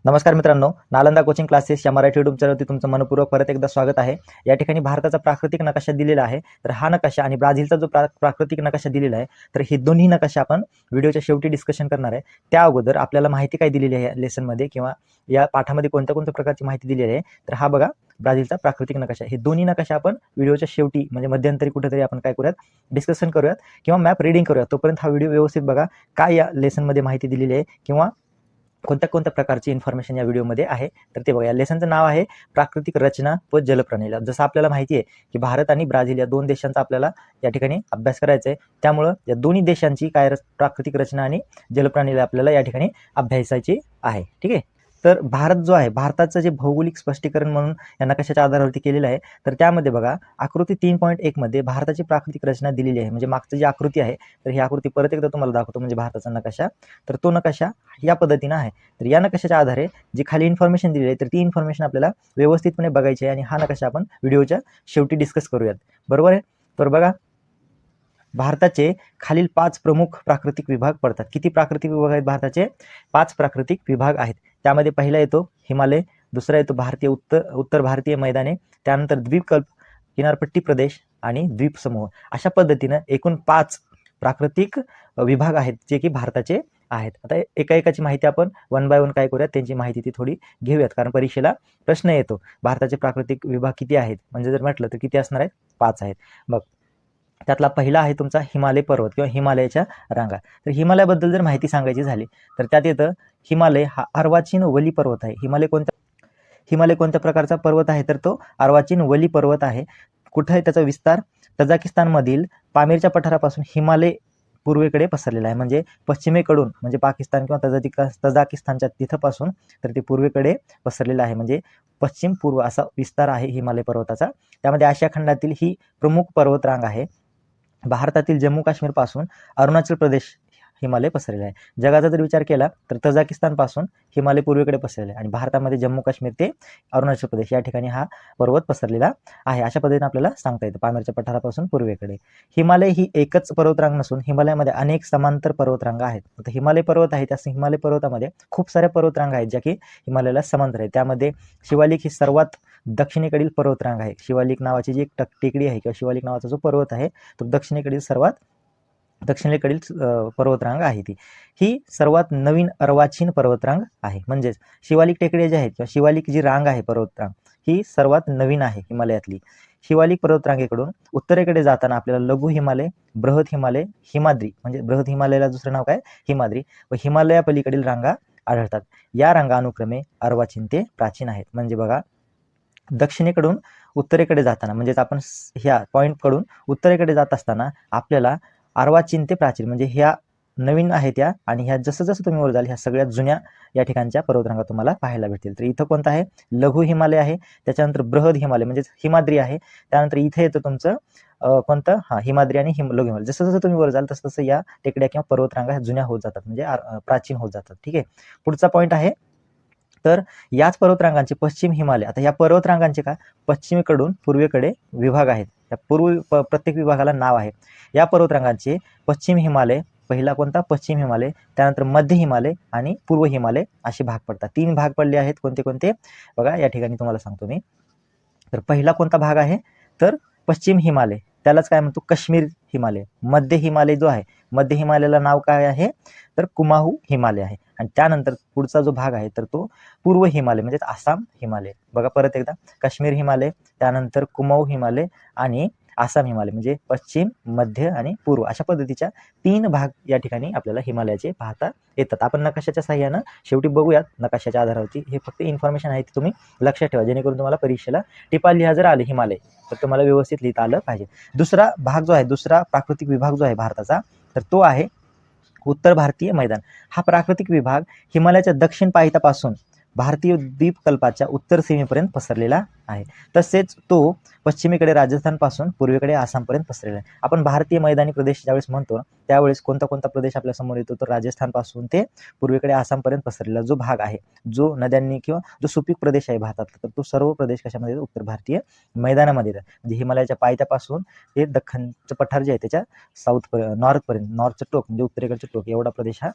नमस्कार मित्रांनो, Nalanda coaching classes या मराठी यूट्यूब चॅनलवरती तुमचं मनपूर्वक परत एकदा स्वागत आहे। या ठिकाणी भारताचा प्राकृतिक नकाशा दिलेला आहे। तर हा नकाशा आणि ब्राझीलचा जो प्राकृतिक नकाशा दिलेला आहे, तर हे दोन्ही नकाशा आपण व्हिडिओच्या शेवटी डिस्कशन करणार आहे। त्या अगोदर आपल्याला माहिती काय दिलेली आहे या लेसनमध्ये किंवा या पाठामध्ये कोणत्या प्रकारची माहिती दिलेली आहे, तर हा बघा ब्राझीलचा प्राकृतिक नकाशा। हे दोन्ही नकाशा आपण व्हिडिओच्या शेवटी म्हणजे मध्यंतरी कुठेतरी आपण काय करूयात, डिस्कशन करूयात किंवा मॅप रीडिंग करूयात। तोपर्यंत हा व्हिडिओ व्यवस्थित बघा, काय या लेसनमध्ये माहिती दिलेली आहे किंवा कोणत्या प्रकारची इन्फॉर्मेशन या व्हिडिओमध्ये आहे, तर ते बघा। या लेसनचं नाव आहे प्राकृतिक रचना व जलप्रणाली। जसं आपल्याला माहिती आहे की भारत आणि ब्राझील या दोन देशांचा आपल्याला या ठिकाणी अभ्यास करायचा आहे, त्यामुळं या दोन्ही देशांची काय प्राकृतिक रचना आणि जलप्रणाली आपल्याला या ठिकाणी अभ्यासायची आहे। ठीक आहे, तर भारत जो आहे, भारताचं जे भौगोलिक स्पष्टीकरण म्हणून या नकाशाच्या आधारावरती केलेलं आहे, तर त्यामध्ये बघा आकृती 3.1 मध्ये भारताची प्राकृतिक रचना दिलेली आहे। म्हणजे मागची जी आकृती आहे, तर ही आकृती परत एकदा तुम्हाला दाखवतो, म्हणजे भारताचा नकाशा। तर तो नकाशा या पद्धतीने आहे। तर या नकाशाच्या आधारे जी खाली इन्फॉर्मेशन दिलेली आहे, तर ती इन्फॉर्मेशन आपल्याला व्यवस्थितपणे बघायची आहे आणि हा नकाशा आपण व्हिडिओच्या शेवटी डिस्कस करूयात, बरोबर आहे। तर बघा, भारताचे खालील 5 प्रमुख प्राकृतिक विभाग पडतात। किती प्राकृतिक विभाग आहेत भारताचे? 5 प्राकृतिक विभाग आहेत। त्यामध्ये पहिला येतो हिमालय, दुसरा येतो भारतीय उत्तर भारतीय मैदाने, त्यानंतर द्वीपकल्प, किनारपट्टी प्रदेश आणि द्वीप समूह। अशा पद्धतीने एकूण 5 प्राकृतिक विभाग आहेत जे की भारताचे आहेत। आता एकाची माहिती आपण वन बाय वन काय करूयात, त्यांची माहिती ती थोडी घेऊयात, कारण परीक्षेला प्रश्न येतो भारताचे प्राकृतिक विभाग किती आहेत, म्हणजे जर म्हटलं तर किती असणार आहेत, 5 आहेत। मग त्यातला पहिला आहे तुमचा हिमालय पर्वत किंवा हिमालयाच्या रांगा। तर हिमालयाबद्दल जर माहिती सांगायची झाली, तर त्यात येतं हिमालय हा अर्वाचीन वली पर्वत आहे। हिमालय कोणत्या प्रकारचा पर्वत आहे, तर तो अर्वाचीन वली पर्वत आहे। कुठे आहे त्याचा विस्तार? तजाकिस्तानमधील पामीरच्या पठारापासून हिमालय पूर्वेकडे पसरलेला आहे। म्हणजे पश्चिमेकडून, म्हणजे पाकिस्तान किंवा तजाकिस्तानच्या तिथपासून तर ते पूर्वेकडे पसरलेलं आहे। म्हणजे पश्चिम पूर्व असा विस्तार आहे हिमालय पर्वताचा। त्यामध्ये आशिया खंडातील ही प्रमुख पर्वतरांग आहे। भारतातील जम्मू काश्मीर पासून अरुणाचल प्रदेश हिमालय पसरलेला आहे। जगाचा जर विचार केला तर तजाकिस्तान पासून हिमालय पूर्वेकडे पसरलेला आहे आणि भारतामध्ये जम्मू काश्मीर ते अरुणाचल प्रदेश या ठिकाणी हा पर्वत पसरलेला आहे। अशा पद्धतीने आपल्याला सांगता येतं, पामीरच्या पठारापासून पूर्वेकडे। हिमालय ही एकच पर्वतरांग नसून हिमालयामध्ये अनेक समांतर पर्वतरांग आहेत। आता हिमालय पर्वत आहे, त्या हिमालय पर्वतामध्ये खूप साऱ्या पर्वतरांग आहेत ज्या की हिमालयाला समांतर आहेत। त्यामध्ये शिवालिक ही सर्वात दक्षिणेकडील पर्वतरांग आहे। शिवालिक नावाची जी एक टेकडी आहे किंवा शिवालिक नावाचा जो पर्वत आहे, तो सर्वात दक्षिणेकडील पर्वतरांग आहे। ही सर्वात नवीन अर्वाचीन पर्वतरांग आहे। म्हणजेच शिवालिक टेकडी जी आहेत किंवा शिवालिक जी रांग आहे पर्वतरांग, ही सर्वात नवीन आहे हिमालयातली। शिवालिक पर्वतरांगेकडून उत्तरेकडे जाताना आपल्याला लघु हिमालय, बृहत हिमालय, हिमाद्री, म्हणजे बृहत हिमालयाला दुसरं नाव काय, हिमाद्री, व हिमालया पलीकडील रांगा आढळतात। या रांगा अनुक्रमे अर्वाचीन ते प्राचीन आहेत। म्हणजे बघा, दक्षिणेकडून उत्तरेकडे जाताना, म्हणजेच आपण ह्या पॉइंट कडून उत्तरेकडे जात असताना आपल्याला अर्वाचीन ते प्राचीन, म्हणजे ह्या नवीन आहेत त्या, आणि ह्या जसं जसं तुम्ही वर जाल ह्या सगळ्यात जुन्या या ठिकाणच्या पर्वतरांगा तुम्हाला पाहायला भेटतील। तर इथं कोणतं आहे, लघु हिमालय आहे, त्याच्यानंतर बृहद हिमालय म्हणजेच हिमाद्री आहे, त्यानंतर इथे येतं तुमचं कोणतं, हिमाद्री आणि लघु हिमालय। जसं जसं तुम्ही वर जाल तसं तसं या टेकड्या किंवा पर्वतरांगा ह्या जुन्या होत जातात, म्हणजे प्राचीन होत जातात। ठीक आहे, पुढचा पॉईंट आहे, तर याच पर्वतरांगांचे पश्चिम हिमालय, आता या पर्वतरांगांचे काय पश्चिमेकडून पूर्वेकडे विभाग आहेत। या प्रत्येक विभागाला नाव आहे। या पर्वतरांगांचे पश्चिम हिमालय, पहिला कोणता, पश्चिम हिमालय, त्यानंतर मध्य हिमालय आणि पूर्व हिमालय असे भाग पडतात। 3 भाग पडले आहेत। कोणते कोणते बघा, या ठिकाणी तुम्हाला सांगतो मी। तर पहिला कोणता भाग आहे, तर पश्चिम हिमालय, त्यालाच काय म्हणतो, काश्मीर हिमालय। मध्य हिमालय जो आहे, मध्य हिमालयाला नाव काय आहे, तर कुमाऊ हिमालय आहे। आणि त्यानंतर पुढचा जो भाग आहे, तर तो पूर्व हिमालय, म्हणजे आसाम हिमालय। बघा परत एकदा, काश्मीर हिमालय, त्यानंतर कुमाऊ हिमालय आणि आसाम हिमालय, म्हणजे पश्चिम, मध्य आणि पूर्व अशा पद्धतीच्या 3 भाग या ठिकाणी आपल्याला हिमालयाचे पाहता येतात। आपण नकाशाच्या साहाय्यानं शेवटी बघूयात, नकाशाच्या आधारावरती। हे फक्त इन्फॉर्मेशन आहे, ती तुम्ही लक्षात ठेवा, जेणेकरून तुम्हाला परीक्षेला टिपा लिहा जर आले हिमालय, तर तुम्हाला व्यवस्थित लिहिता आलं पाहिजे। दुसरा भाग जो आहे, दुसरा प्राकृतिक विभाग जो आहे भारताचा, तर तो आहे उत्तर भारतीय मैदान। हा प्राकृतिक विभाग हिमालयाच्या दक्षिण पायथ्यापासून भारतीय द्वीपकल्पाच्या उत्तर सीमेपर्यंत पसरलेला आहे। तसेच तो पश्चिमेकडे राजस्थान पासून पूर्वेकडे आसामपर्यंत पसरलेला आहे। आपण भारतीय मैदानी प्रदेश ज्यावेळेस म्हणतो, त्यावेळेस कोणता प्रदेश आपल्या समोर येतो, तर राजस्थान पासून ते पूर्वेकडे आसामपर्यंत पसरलेला जो भाग आहे, जो नद्यांनी किंवा जो सुपीक प्रदेश आहे भारतातला, तर तो सर्व प्रदेश कशामध्ये, उत्तर भारतीय मैदानामध्ये येतात। म्हणजे हिमालयाच्या पायथ्यापासून ते दख्खनचं पठार जे आहे त्याच्या नॉर्थचं टोक, म्हणजे उत्तरेकडचं टोक, एवढा प्रदेश हा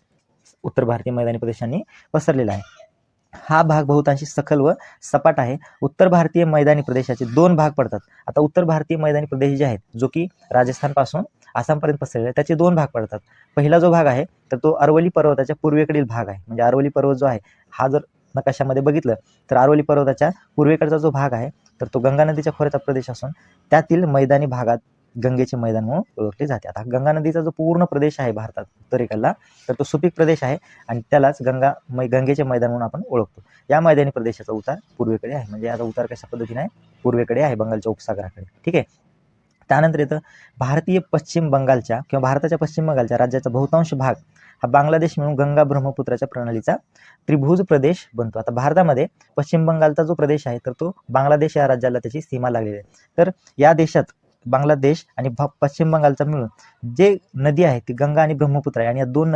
उत्तर भारतीय मैदानी प्रदेशांनी पसरलेला आहे। हा भाग बहुतांशी सखल व सपाट आहे. उत्तर भारतीय मैदानी प्रदेशाचे 2 भाग पडतात. आता उत्तर भारतीय मैदानी प्रदेश जे आहेत, जो की राजस्थानपासून आसामपर्यंत पसरलेला आहे, त्याचे 2 भाग पडतात. पहिला जो भाग आहे तर तो अरवली पर्वताच्या पूर्वेकडील भाग आहे. म्हणजे अरवली पर्वत जो आहे, हा जर नकाशामध्ये बघितलं तर अरवली पर्वताच्या पूर्वेकडचा जो भाग आहे तर तो गंगा नदीच्या खोऱ्याचा प्रदेश असून त्यातील मैदानी भागात गंगेचे मैदान म्हणून ओळखले जाते. आता गंगा नदीचा जो पूर्ण प्रदेश आहे भारतात उत्तरेकडला, तर तो सुपीक प्रदेश आहे आणि त्यालाच गंगेचे मैदान म्हणून आपण ओळखतो. या मैदानी प्रदेशाचा उतार पूर्वेकडे आहे. म्हणजे आता उतार कशा पद्धतीने आहे, पूर्वेकडे आहे, बंगालच्या उपसागराकडे. ठीक आहे. त्यानंतर येतं भारतीय पश्चिम बंगालच्या किंवा भारताच्या पश्चिम बंगालच्या राज्याचा बहुतांश भाग हा बांगलादेश मिळून गंगा ब्रह्मपुत्राच्या प्रणालीचा त्रिभुज प्रदेश बनतो. आता भारतामध्ये पश्चिम बंगालचा जो प्रदेश आहे तर तो बांगलादेश या राज्याला त्याची सीमा लागलेली आहे. तर या देशात बांगलादेश आणि पश्चिम बंगालचा मिळून जे नदी आहे ती गंगा आणि ब्रह्मपुत्र आहे आणि या 2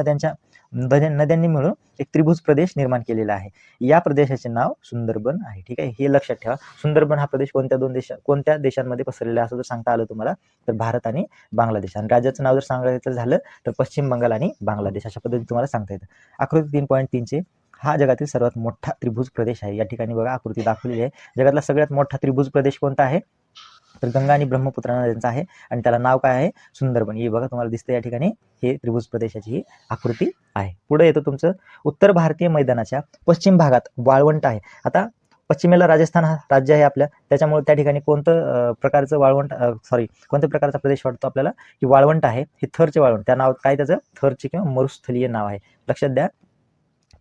नद्यांनी मिळून एक त्रिभुज प्रदेश निर्माण केलेला आहे. या प्रदेशाचे नाव सुंदरबन आहे. ठीक आहे, हे लक्षात ठेवा. सुंदरबन हा प्रदेश कोणत्या देशांमध्ये पसरलेला आहे असं जर सांगता आलं तुम्हाला तर भारत आणि बांगलादेश. आणि राज्याचं नाव जर सांगायचं झालं तर पश्चिम बंगाल आणि बांगलादेश अशा पद्धतीने तुम्हाला सांगता येतं. आकृती 3.3 हा जगातील सर्वात मोठा त्रिभुज प्रदेश आहे. या ठिकाणी बघा आकृती दाखवलेली आहे. जगातला सगळ्यात मोठा त्रिभुज प्रदेश कोणता आहे तर गंगा आणि ब्रह्मपुत्रा नद्यांचा आहे आणि त्याला नाव काय आहे सुंदरबन. हे बघा तुम्हाला दिसतं या ठिकाणी, हे त्रिभुज प्रदेशाची ही आकृती आहे. पुढे येतं तुमचं उत्तर भारतीय मैदानाच्या पश्चिम भागात वाळवंट आहे. आता पश्चिमेला राजस्थान हा राज्य आहे आपल्या, त्याच्यामुळे त्या ठिकाणी कोणत्या प्रकारचा प्रदेश वाटतो आपल्याला की वाळवंट आहे. हे थरचे वाळवंट, त्या नाव काय त्याचं थरचे किंवा मरुस्थलीय नाव आहे. लक्षात द्या,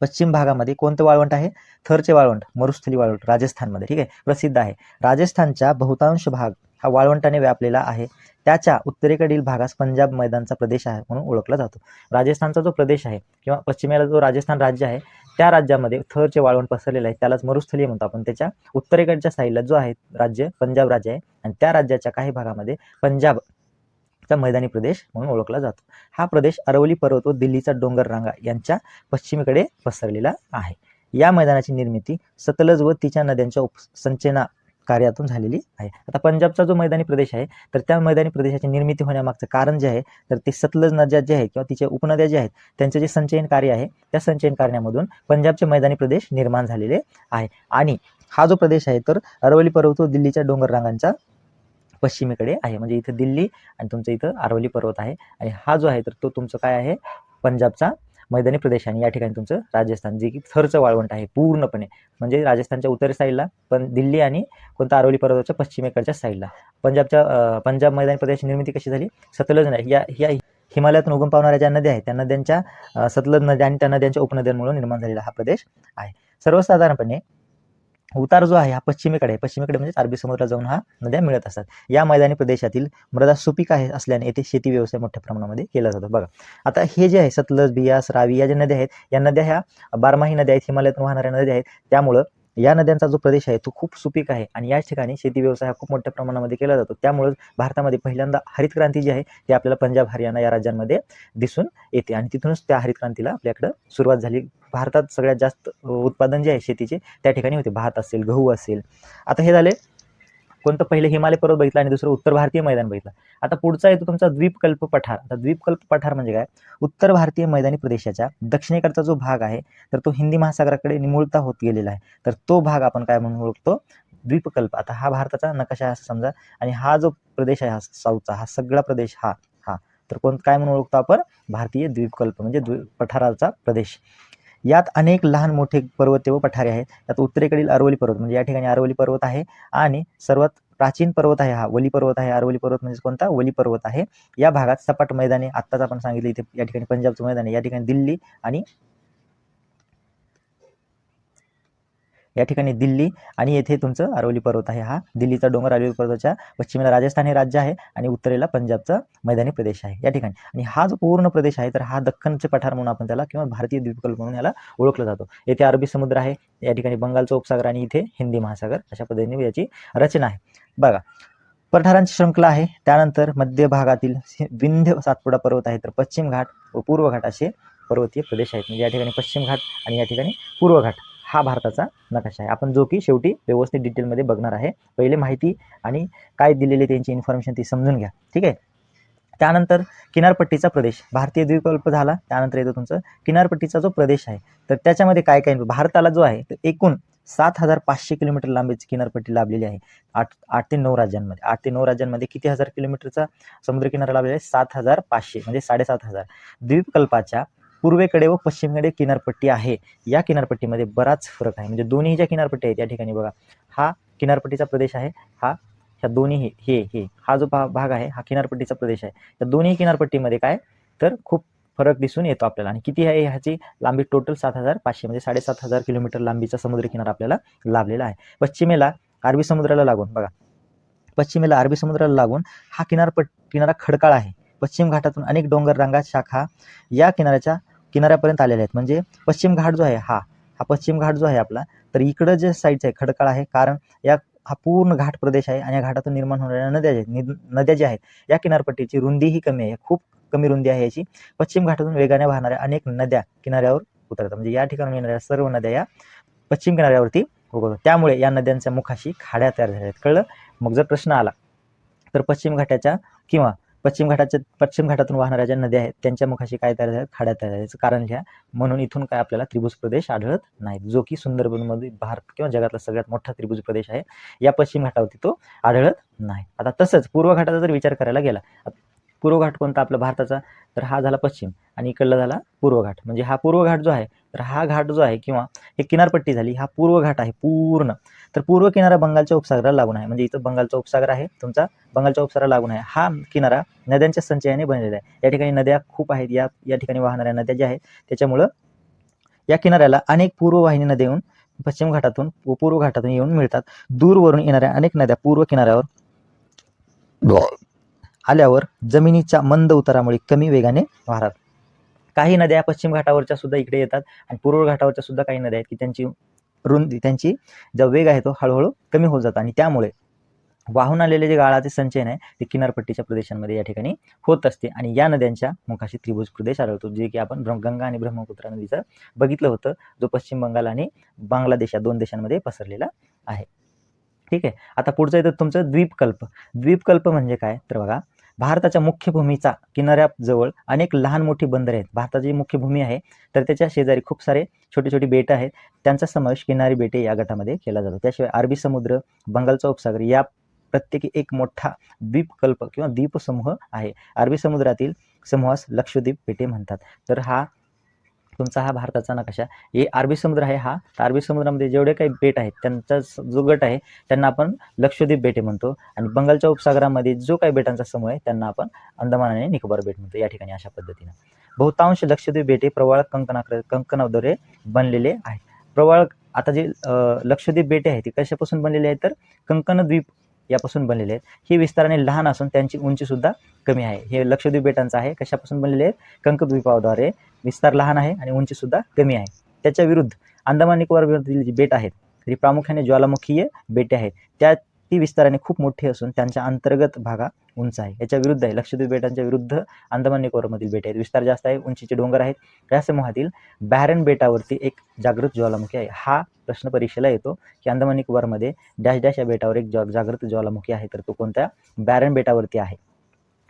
पश्चिम भागामध्ये कोणतं वाळवंट आहे, थरचे वाळवंट, मरुस्थली वाळवंट राजस्थानमध्ये. ठीक आहे, प्रसिद्ध आहे. राजस्थानचा बहुतांश भाग हा वाळवंटाने व्यापलेला आहे. त्याच्या उत्तरेकडील भागास पंजाब मैदानचा प्रदेश आहे म्हणून ओळखला जातो. राजस्थानचा जो प्रदेश आहे किंवा पश्चिमेला जो राजस्थान राज्य आहे त्या राज्यामध्ये थरचे वाळवंट पसरलेलं आहे, त्यालाच मरुस्थलीय म्हणतो आपण. त्याच्या उत्तरेकडच्या साईडला जो आहे राज्य पंजाब राज्य आहे आणि त्या राज्याच्या काही भागामध्ये पंजाबचा मैदानी प्रदेश म्हणून ओळखला जातो. हा प्रदेश अरवली पर्वत व दिल्लीचा डोंगर रांगा यांच्या पश्चिमेकडे पसरलेला आहे. या मैदानाची निर्मिती सतलज व तिच्या नद्यांच्या संचयना कार्यातून झालेली आहे. आता पंजाबचा जो मैदानी प्रदेश आहे तर त्या मैदानी प्रदेशाची निर्मिती होण्यामागचं कारण जे आहे तर ते सतलज नद्या जे आहेत किंवा तिच्या उपनद्या जे आहेत त्यांचे जे संचयन कार्य आहे त्या संचयन कार्यामधून पंजाबचे मैदानी प्रदेश निर्माण झालेले आहे. आणि हा जो प्रदेश आहे तर अरवली पर्वत व दिल्लीच्या डोंगर रांगांचा पश्चिमेकडे आहे. म्हणजे इथं दिल्ली आणि तुमचं इथं अरवली पर्वत आहे आणि हा जो आहे तर तो तुमचं काय आहे पंजाबचा मैदानी प्रदेश. आणि या ठिकाणी तुमचं राजस्थान जे की थरचं वाळवंट आहे पूर्णपणे, म्हणजे राजस्थानच्या उत्तरी साईडला पण दिल्ली आणि कोणता अरवली पर्वताच्या पश्चिमेकडच्या साईडला. पंजाब मैदानी प्रदेश निर्मिती कशी झाली, सतलज नद्या या हिमालयातून उगम पावणाऱ्या ज्या नद्या आहेत त्या नद्यांच्या सतलज नद्या आणि त्या नद्यांच्या उपनद्यांमुळे निर्माण झालेला हा प्रदेश आहे. सर्वसाधारणपणे उतार जो आहे हा पश्चिमेकडे म्हणजे अरबी समुद्रात जाऊन हा नद्या मिळत असतात. या मैदानी प्रदेशातील मृदा सुपीक आहे असल्याने येथे शेती व्यवसाय मोठ्या प्रमाणामध्ये केला जातो. बघा आता हे जे आहे सतलज, बियास, रावी या ज्या नद्या आहेत या नद्या ह्या बारमाही नद्या आहेत, हिमालयातून वाहणाऱ्या नद्या आहेत. त्यामुळं या नद्यांचा जो प्रदेश आहे तो खूप सुपीक आहे आणि या ठिकाणी शेती व्यवसाय हा खूप मोठ्या प्रमाणामध्ये केला जातो. त्यामुळे भारतामध्ये पहिल्यांदा हरित क्रांती जी आहे ती आपल्याला पंजाब, हरियाणा या राज्यांमध्ये दिसून येते आणि तिथूनच त्या हरित क्रांतीला आपल्याकडं सुरुवात झाली. भारतात सगळ्यात जास्त उत्पादन जे आहे शेतीचे त्या ठिकाणी होते, भात असेल, गहू असेल. आता हे झाले कोणतं, पहिले हिमालय पर्वत बघितला आणि दुसरं उत्तर भारतीय मैदान बघितलं. आता पुढचा येतो तुमचा द्वीपकल्प पठार. आता द्वीपकल्प पठार म्हणजे काय, उत्तर भारतीय मैदानी प्रदेशाच्या दक्षिणेकडचा जो भाग आहे तर तो हिंदी महासागराकडे निमुळता होत गेलेला आहे, तर तो भाग आपण काय म्हणून ओळखतो, द्वीपकल्प. आता हा भारताचा नकाशा आहे असं समजा आणि हा जो प्रदेश आहे हा साऊथचा, हा सगळा प्रदेश हा तर काय म्हणून ओळखतो आपण, भारतीय द्वीपकल्प म्हणजे पठाराचा प्रदेश. यात अनेक लहान मोठे पर्वत व पठारे आहेत. त्यात उत्तरेकडील अरवली पर्वत म्हणजे या ठिकाणी अरवली पर्वत आहे आणि सर्वात प्राचीन पर्वत आहे हा वली पर्वत आहे. अरवली पर्वत म्हणजे कोणता, वली पर्वत आहे. या भागात सपाट मैदाने, आत्ताच आपण सांगितले इथे या ठिकाणी पंजाबचं मैदान आहे, या ठिकाणी दिल्ली आणि येथे तुमचं अरवली पर्वत आहे. हा दिल्लीचा डोंगर अरवली पर्वताच्या पश्चिमेला राजस्थान हे राज्य आहे आणि उत्तरेला पंजाबचा मैदानी प्रदेश आहे या ठिकाणी. आणि हा जो पूर्ण प्रदेश आहे तर हा दख्खनचे पठार म्हणून आपण त्याला किंवा भारतीय द्वीपकल्प म्हणून याला ओळखलं जातो. येथे अरबी समुद्र आहे, या ठिकाणी बंगालचा उपसागर आणि इथे हिंदी महासागर, अशा पद्धतीने याची रचना आहे. बघा पठारांची श्रृंखला आहे. त्यानंतर मध्य भागातील विंध्य सातपुडा पर्वत आहे, तर पश्चिम घाट व पूर्व घाट असे पर्वतीय प्रदेश आहेत. म्हणजे या ठिकाणी पश्चिम घाट आणि या ठिकाणी पूर्व घाट हा भारताचा नकाशा आहे, आपण जो की शेवटी व्यवस्थित डिटेलमध्ये बघणार आहे. पहिले माहिती आणि काय दिलेली त्यांची इन्फॉर्मेशन ती समजून घ्या. ठीक आहे. त्यानंतर किनारपट्टीचा प्रदेश, भारतीय द्वीपकल्प झाला, त्यानंतर येतो तुमचं किनारपट्टीचा जो प्रदेश आहे, तर त्याच्यामध्ये काय काय भारताला जो आहे तर एकूण 7,500 किलोमीटर लांबीची किनारपट्टी लाभलेली आहे. 8 ते 9 राज्यांमध्ये. 8 ते 9 राज्यांमध्ये किती हजार किलोमीटरचा समुद्र किनारा लाभलेला आहे? 7,500 म्हणजे 7,500. द्वीपकल्पाच्या पूर्वेकडे व पश्चिमेकडे किनारपट्टी आहे. या किनारपट्टीमध्ये बराच फरक आहे. म्हणजे दोन्ही ज्या किनारपट्टी आहेत या ठिकाणी बघा, हा किनारपट्टीचा प्रदेश आहे, ह्या दोन्ही हे हा जो भाग आहे हा किनारपट्टीचा प्रदेश आहे. त्या दोन्ही किनारपट्टीमध्ये काय तर खूप फरक दिसून येतो आपल्याला. आणि किती आहे ह्याची लांबी? टोटल 7,500 म्हणजे 7,500 किलोमीटर लांबीचा समुद्र किनारा आपल्याला लाभलेला आहे. पश्चिमेला अरबी समुद्राला लागून बघा, पश्चिमेला अरबी समुद्राला लागून हा किनारा खडकाळ आहे. पश्चिम घाटातून अनेक डोंगर रांगा शाखा या किनाऱ्यापर्यंत आलेल्या आहेत. म्हणजे पश्चिम घाट जो आहे हा पश्चिम घाट जो आहे आपला, तर इकडं जे साईडचं आहे खडकाळ आहे, कारण हा पूर्ण घाट प्रदेश आहे आणि या घाटातून निर्माण होणाऱ्या नद्या ज्या आहेत या किनारपट्टीची रुंदी ही कमी आहे, खूप कमी रुंदी आहे याची. पश्चिम घाटातून वेगाने वाहणाऱ्या अनेक नद्या किनाऱ्यावर उतरतात. म्हणजे या ठिकाणी येणाऱ्या सर्व नद्या या पश्चिम किनाऱ्यावरती उगवतात. त्यामुळे या नद्यांच्या मुखाशी खाड्या तयार झाल्या आहेत. कळलं? मग जर प्रश्न आला तर पश्चिम घाटातून वाहणाऱ्या ज्या नद्या आहेत त्यांच्या मुखाशी काय तयार झाल्या? खाड्या तयार झाल्याचं कारण घ्या. म्हणून इथून काय आपल्याला त्रिभुज प्रदेश आढळत नाही, जो की सुंदरबनमध्ये भारत किंवा जगातला सगळ्यात मोठा त्रिभुज प्रदेश आहे. या पश्चिम घाटावरती तो आढळत नाही. आता तसंच पूर्व घाटाचा जर विचार करायला गेला, पूर्व घाट कोणता आपला भारताचा? तर हा झाला पश्चिम आणि इकडला झाला पूर्व घाट. म्हणजे हा पूर्व घाट जो आहे तर हा घाट जो आहे किंवा हे किनारपट्टी झाली, हा पूर्व घाट आहे पूर्ण. तर पूर्व किनारा बंगालच्या उपसागराला लागून आहे. म्हणजे इथं बंगालचा उपसागर आहे तुमचा, बंगालच्या उपसागराला लागून आहे. हा किनारा नद्यांच्या संचयाने बनलेला आहे. या ठिकाणी नद्या खूप आहेत. या ठिकाणी वाहणाऱ्या नद्या ज्या आहेत त्याच्यामुळं या किनाऱ्याला अनेक पूर्ववाहिनी नद्या येऊन पश्चिम घाटातून व पूर्व घाटातून येऊन मिळतात. दूरवरून येणाऱ्या अनेक नद्या पूर्व किनाऱ्यावर आल्यावर जमिनीच्या मंद उतारामुळे कमी वेगाने वाहतात. काही नद्या पश्चिम घाटावरच्या सुद्धा इकडे येतात आणि पूर्व घाटावरच्या सुद्धा काही नद्या आहेत की त्यांची जो वेग आहे तो हळूहळू कमी होत जातो आणि त्यामुळे वाहून आलेले जे गाळाचे संचयन आहे ते किनारपट्टीच्या प्रदेशांमध्ये या ठिकाणी होत असते. आणि या नद्यांच्या मुखाशी त्रिभुज प्रदेश आढळतो, जे की आपण गंगा आणि ब्रह्मपुत्रा नदीचं बघितलं होतं, जो पश्चिम बंगाल आणि बांगलादेश या 2 देशांमध्ये पसरलेला आहे. ठीक आहे. आता पुढचं येतं तुमचं द्वीपकल्प. द्वीपकल्प म्हणजे काय? तर बघा, भारताच्या मुख्य भूमीचा किनाऱ्याजवळ अनेक लहान मोठी बंदरे आहेत. भारताची मुख्य भूमी आहे तर त्याच्या शेजारी खूप सारे छोटी छोटी बेटं आहेत. त्यांचा समावेश किनारी बेटे या गटामध्ये केला जातो. त्याशिवाय अरबी समुद्र, बंगालचा उपसागर या प्रत्येकी एक मोठा द्वीपकल्प किंवा द्वीपसमूह आहे. अरबी समुद्रातील समूहास लक्षद्वीप बेटे म्हणतात. तर हा भारताचा नकाशा. हे अरबी समुद्र आहे हा. अरबी समुद्रामध्ये जेवढे काही बेट आहेत त्यांचा जो गट आहे त्यांना आपण लक्षद्वीप बेटे म्हणतो. आणि बंगालच्या उपसागरामध्ये जो काही बेटांचा समूह आहे त्यांना आपण अंदमान आणि निकोबार बेट म्हणतो. या ठिकाणी अशा पद्धतीने बहुतांश लक्षद्वीप बेटे प्रवाळ कंकणाद्वारे बनलेले आहेत. प्रवाळ आता जे लक्षद्वीप बेटे आहेत ती कशापासून बनलेले आहेत? तर कंकणद्वीप यापासून बनलेले आहेत. ही विस्ताराने लहान असून त्यांची उंची सुद्धा कमी आहे. हे लक्षद्वीप बेटांचं आहे. कशापासून बनलेले आहेत? कंकद्वीपाद्वारे. विस्तार लहान आहे आणि उंची सुद्धा कमी आहे. त्याच्या विरुद्ध अंदमान निकोबारमधील जी बेट आहेत ती प्रामुख्याने ज्वालामुखीय बेटे आहेत. ती विस्ताराने खूप मोठी असून त्यांच्या अंतर्गत भागा उंच आहे. याच्या विरुद्ध आहे. लक्षद्वीप बेटांच्या विरुद्ध अंदमान निकोबारमधील बेटे आहेत. विस्तार जास्त आहे, उंचीचे डोंगर आहेत. या समूहातील बॅरन बेटावरती एक जागृत ज्वालामुखी आहे. हा प्रश्न परीक्षेला येतो की अंदमान निकोबारमध्ये डॅश डॅश या बेटावर एक जागृत ज्वालामुखी आहे, तर तो कोणत्या? बॅरन बेटावरती आहे.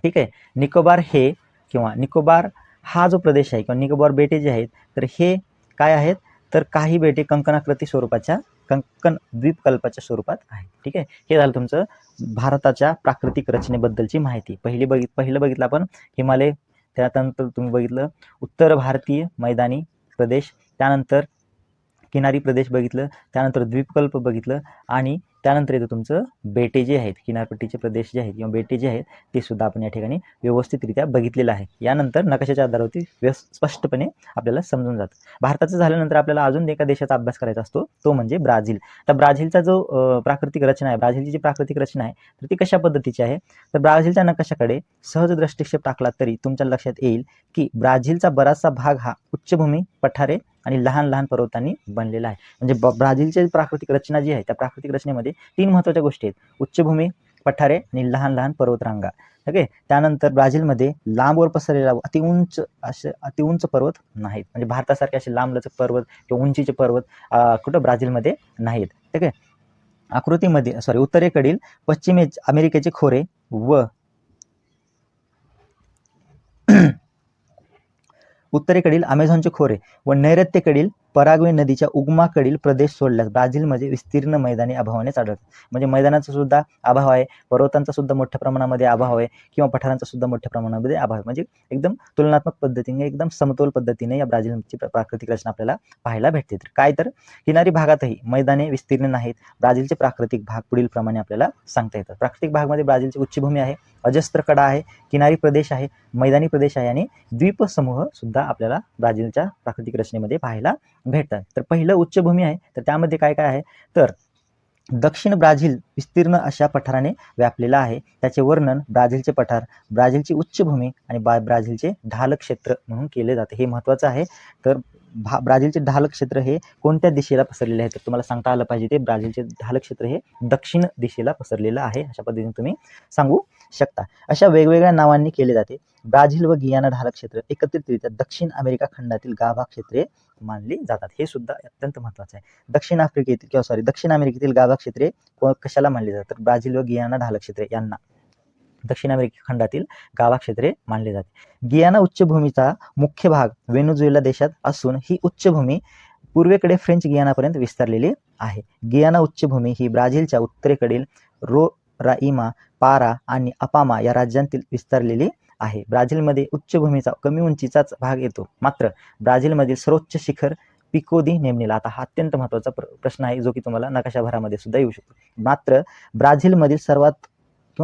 ठीक आहे. निकोबार हा जो प्रदेश आहे किंवा निकोबार बेटे जे आहेत तर हे काय आहेत? तर काही बेटे कंकणाकृती स्वरूपाच्या कंकण द्वीपकल्पाच्या स्वरूपात आहे. ठीक आहे. हे झालं तुमचं भारताच्या प्राकृतिक रचनेबद्दलची माहिती. पहिलं बघितलं आपण हिमालय, त्यानंतर तुम्ही बघितलं उत्तर भारतीय मैदानी प्रदेश, त्यानंतर किनारी प्रदेश बघितलं, त्यानंतर द्वीपकल्प बघितलं आणि त्यानंतर येतं तुमचं बेटे जे आहेत, किनारपट्टीचे प्रदेश जे आहेत किंवा बेटे जे आहेत ते सुद्धा आपण या ठिकाणी व्यवस्थितरित्या बघितलेलं आहे. यानंतर नकाशाच्या आधारावरती स्पष्टपणे आपल्याला समजून जातं. भारताचं झाल्यानंतर आपल्याला अजून एका देशाचा अभ्यास करायचा असतो, तो म्हणजे ब्राझील. तर ब्राझीलचा जो प्राकृतिक रचना आहे, ब्राझीलची जी प्राकृतिक रचना आहे तर ती कशा पद्धतीची आहे? तर ब्राझीलच्या नकाशाकडे सहज दृष्टिक्षेप टाकला तरी तुमच्या लक्षात येईल की ब्राझीलचा बराचसा भाग हा उच्चभूमी, पठारे आणि लहान लहान पर्वतांनी बनलेला आहे. म्हणजे ब्राझीलची प्राकृतिक रचना जी आहे त्या प्राकृतिक रचनेमध्ये 3 महत्त्वाच्या गोष्टी आहेत: उच्चभूमी, पठारे आणि लहान लहान पर्वतरांगा. ओके. त्यानंतर ब्राझीलमध्ये लांबवर पसरलेला अति उंच पर्वत नाहीत. म्हणजे भारतासारखे असे लांबलचक पर्वत किंवा उंचीचे पर्वत कुठं ब्राझीलमध्ये नाहीत. ठीक आहे. आकृतीमध्ये उत्तरेकडील पश्चिम अमेरिकेचे खोरे व उत्तरेकडील अमेझॉनचे खोरे व नैऋत्येकडील पराग्वे नदीच्या उगमाकडील प्रदेश सोडल्यास ब्राझीलमध्ये विस्तीर्ण मैदानी अभावानेच आढळतात. म्हणजे मैदानाचा सुद्धा अभाव आहे, पर्वतांचा सुद्धा मोठ्या प्रमाणामध्ये अभाव आहे किंवा पठारांचा सुद्धा मोठ्या प्रमाणामध्ये अभाव आहे. म्हणजे एकदम तुलनात्मक पद्धतीने, एकदम समतोल पद्धतीने या ब्राझीलची प्राकृतिक रचना आपल्याला पाहायला भेटते. तर काय तर किनारी भागातही मैदाने विस्तीर्ण नाहीत. ब्राझीलचे प्राकृतिक भाग पुढील प्रमाणे आपल्याला सांगता येतात. प्राकृतिक भागमध्ये ब्राझीलची उच्चभूमी आहे, अजस्त्र कडा आहे, किनारी प्रदेश आहे, मैदानी प्रदेश आहे आणि द्वीपसमूह सुद्धा आपल्याला ब्राझीलच्या प्राकृतिक रचनेमध्ये पाहायला भेटतात. तर पहिलं उच्चभूमी आहे. तर त्यामध्ये काय काय आहे तर दक्षिण ब्राझील विस्तीर्ण अशा पठाराने व्यापलेला आहे. त्याचे वर्णन ब्राझीलचे पठार, ब्राझीलची उच्चभूमी आणि ब्राझीलचे ढाल क्षेत्र म्हणून केले जाते. हे महत्त्वाचं आहे. तर ब्राझीलचे ढाल क्षेत्र हे कोणत्या दिशेला पसरलेले आहे तर तुम्हाला सांगता आलं पाहिजे. ते ब्राझीलचे ढाल क्षेत्र हे दक्षिण दिशेला पसरलेलं आहे. अशा पद्धतीने तुम्ही सांगू शकता. अशा वेगवेगळ्या नावांनी केले जाते. ब्राझील व गियाना ढाल क्षेत्र एकत्रितरित्या दक्षिण अमेरिका खंडातील गाभा क्षेत्रे मानली जातात. हे सुद्धा अत्यंत महत्त्वाचं आहे. दक्षिण अमेरिकेतील गाभा क्षेत्रे कशाला मानली जातात तर ब्राझील व गियाना ढाल क्षेत्रे यांना दक्षिण अमेरिका खंडातील गाभा क्षेत्रे मानले जाते. गियाना उच्चभूमीचा मुख्य भाग व्हेनेझुएला देशात असून ही उच्चभूमी पूर्वेकडे फ्रेंच गियानापर्यंत विस्तारलेली आहे. गियाना उच्चभूमी ही ब्राझीलच्या उत्तरेकडील रोराइमा, पारा आणि अपामा या राज्यांतील विस्तारलेली आहे. ब्राझीलमध्ये उच्चभूमीचा कमी उंचीचाच भाग येतो. मात्र ब्राझीलमधील सर्वोच्च शिखर पिको दी नेब्लिना, आता हा अत्यंत महत्त्वाचा प्रश्न आहे जो की तुम्हाला नकाशाभरामध्ये सुद्धा येऊ शकतो. मात्र ब्राझीलमधील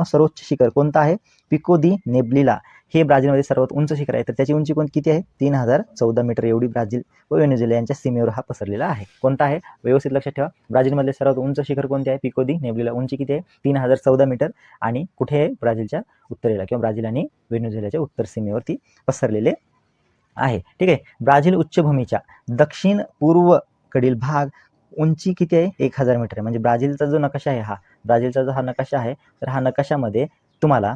सर्वोच्च शिखर कोणतं आहे? पिको दी नेब्लिना हे ब्राझीलमध्ये सर्वात उंच शिखर आहे. तर त्याची उंची किती आहे? 3014 मीटर एवढी ब्राझील व व्हेनेझुएला यांच्या सीमेवर हा पसरलेला आहे. कोणता आहे? व्यवस्थित लक्षात ठेवा. ब्राझीलमधले सर्वात उंच शिखर कोणते आहे? पिको दी नेब्लिना. उंची किती आहे? 3014 मीटर आणि कुठे आहे? ब्राझीलच्या उत्तरेला किंवा ब्राझील आणि व्हेनेझुएलाच्या उत्तर सीमेवरती पसरलेले आहे. ठीक आहे. ब्राझील उच्चभूमीच्या दक्षिण पूर्वकडील भाग उंची किती आहे? 1000 मीटर आहे. म्हणजे ब्राझीलचा जो नकाशा आहे, ब्राझीलचा जो नकाशा आहे तर हा नकाशामध्ये तुम्हाला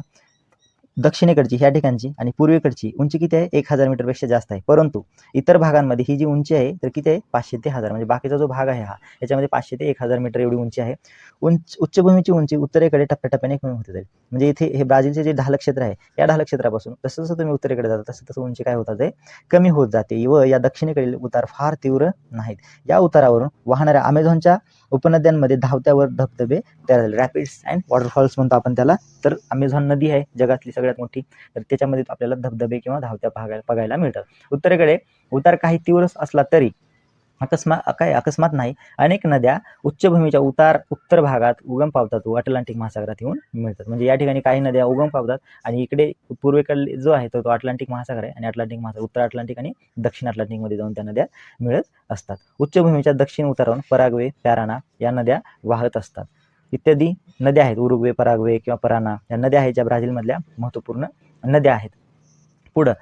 दक्षिणेकडची ह्या ठिकाणची आणि पूर्वेकडची उंची किती आहे? 1000 मीटरपेक्षा जास्त आहे. परंतु इतर भागांमध्ये ही जी उंची आहे तर किती आहे? 500 ते 1000. म्हणजे बाकीचा जो भाग आहे याच्यामध्ये 500 ते 1000 मीटर एवढी उंची आहे. उच्चभूमीची उंची उत्तरेकडे टप्प्याटप्प्याने कमी होते जाईल. म्हणजे इथे हे ब्राझीलचे जे ढाल क्षेत्र आहे या ढाल क्षेत्रापासून जसं जसं तुम्ही उत्तरेकडे जाता तसं तसं उंची काय होतात कमी होत जाते व या दक्षिणेकडील उतार फार तीव्र नाहीत. या उतारावरून वाहणाऱ्या अमेझॉनच्या उपनद्यांमध्ये धावत्यावर धबधबे तयार झाले. रॅपिड्स अँड वॉटरफॉल्स म्हणतो आपण त्याला. तर अमेझॉन नदी आहे जगातली सगळ्यात मोठी. तर त्याच्यामध्ये आपल्याला धबधबे किंवा धावत्या बघायला मिळतात. उत्तरेकडे उतार काही तीव्र असला तरी अकस्मात नाही. अनेक नद्या उच्चभूमीच्या उत्तर भागात उगम पावतात व अटलांटिक महासागरात येऊन मिळतात. म्हणजे या ठिकाणी काही नद्या उगम पावतात आणि इकडे पूर्वेकडे जो आहे तो अटलांटिक महासागर आहे आणि अटलांटिक महासागर उत्तर अटलांटिक आणि दक्षिण अटलांटिकमध्ये जाऊन त्या नद्या मिळत असतात. उच्चभूमीच्या दक्षिण उतारावरून पराग्वे, पॅराना या नद्या वाहत असतात. इत्यादी नद्या आहेत. उरुग्वे, पराग्वे किंवा पराना या नद्या आहेत ज्या ब्राझीलमधल्या महत्त्वपूर्ण नद्या आहेत. पुढं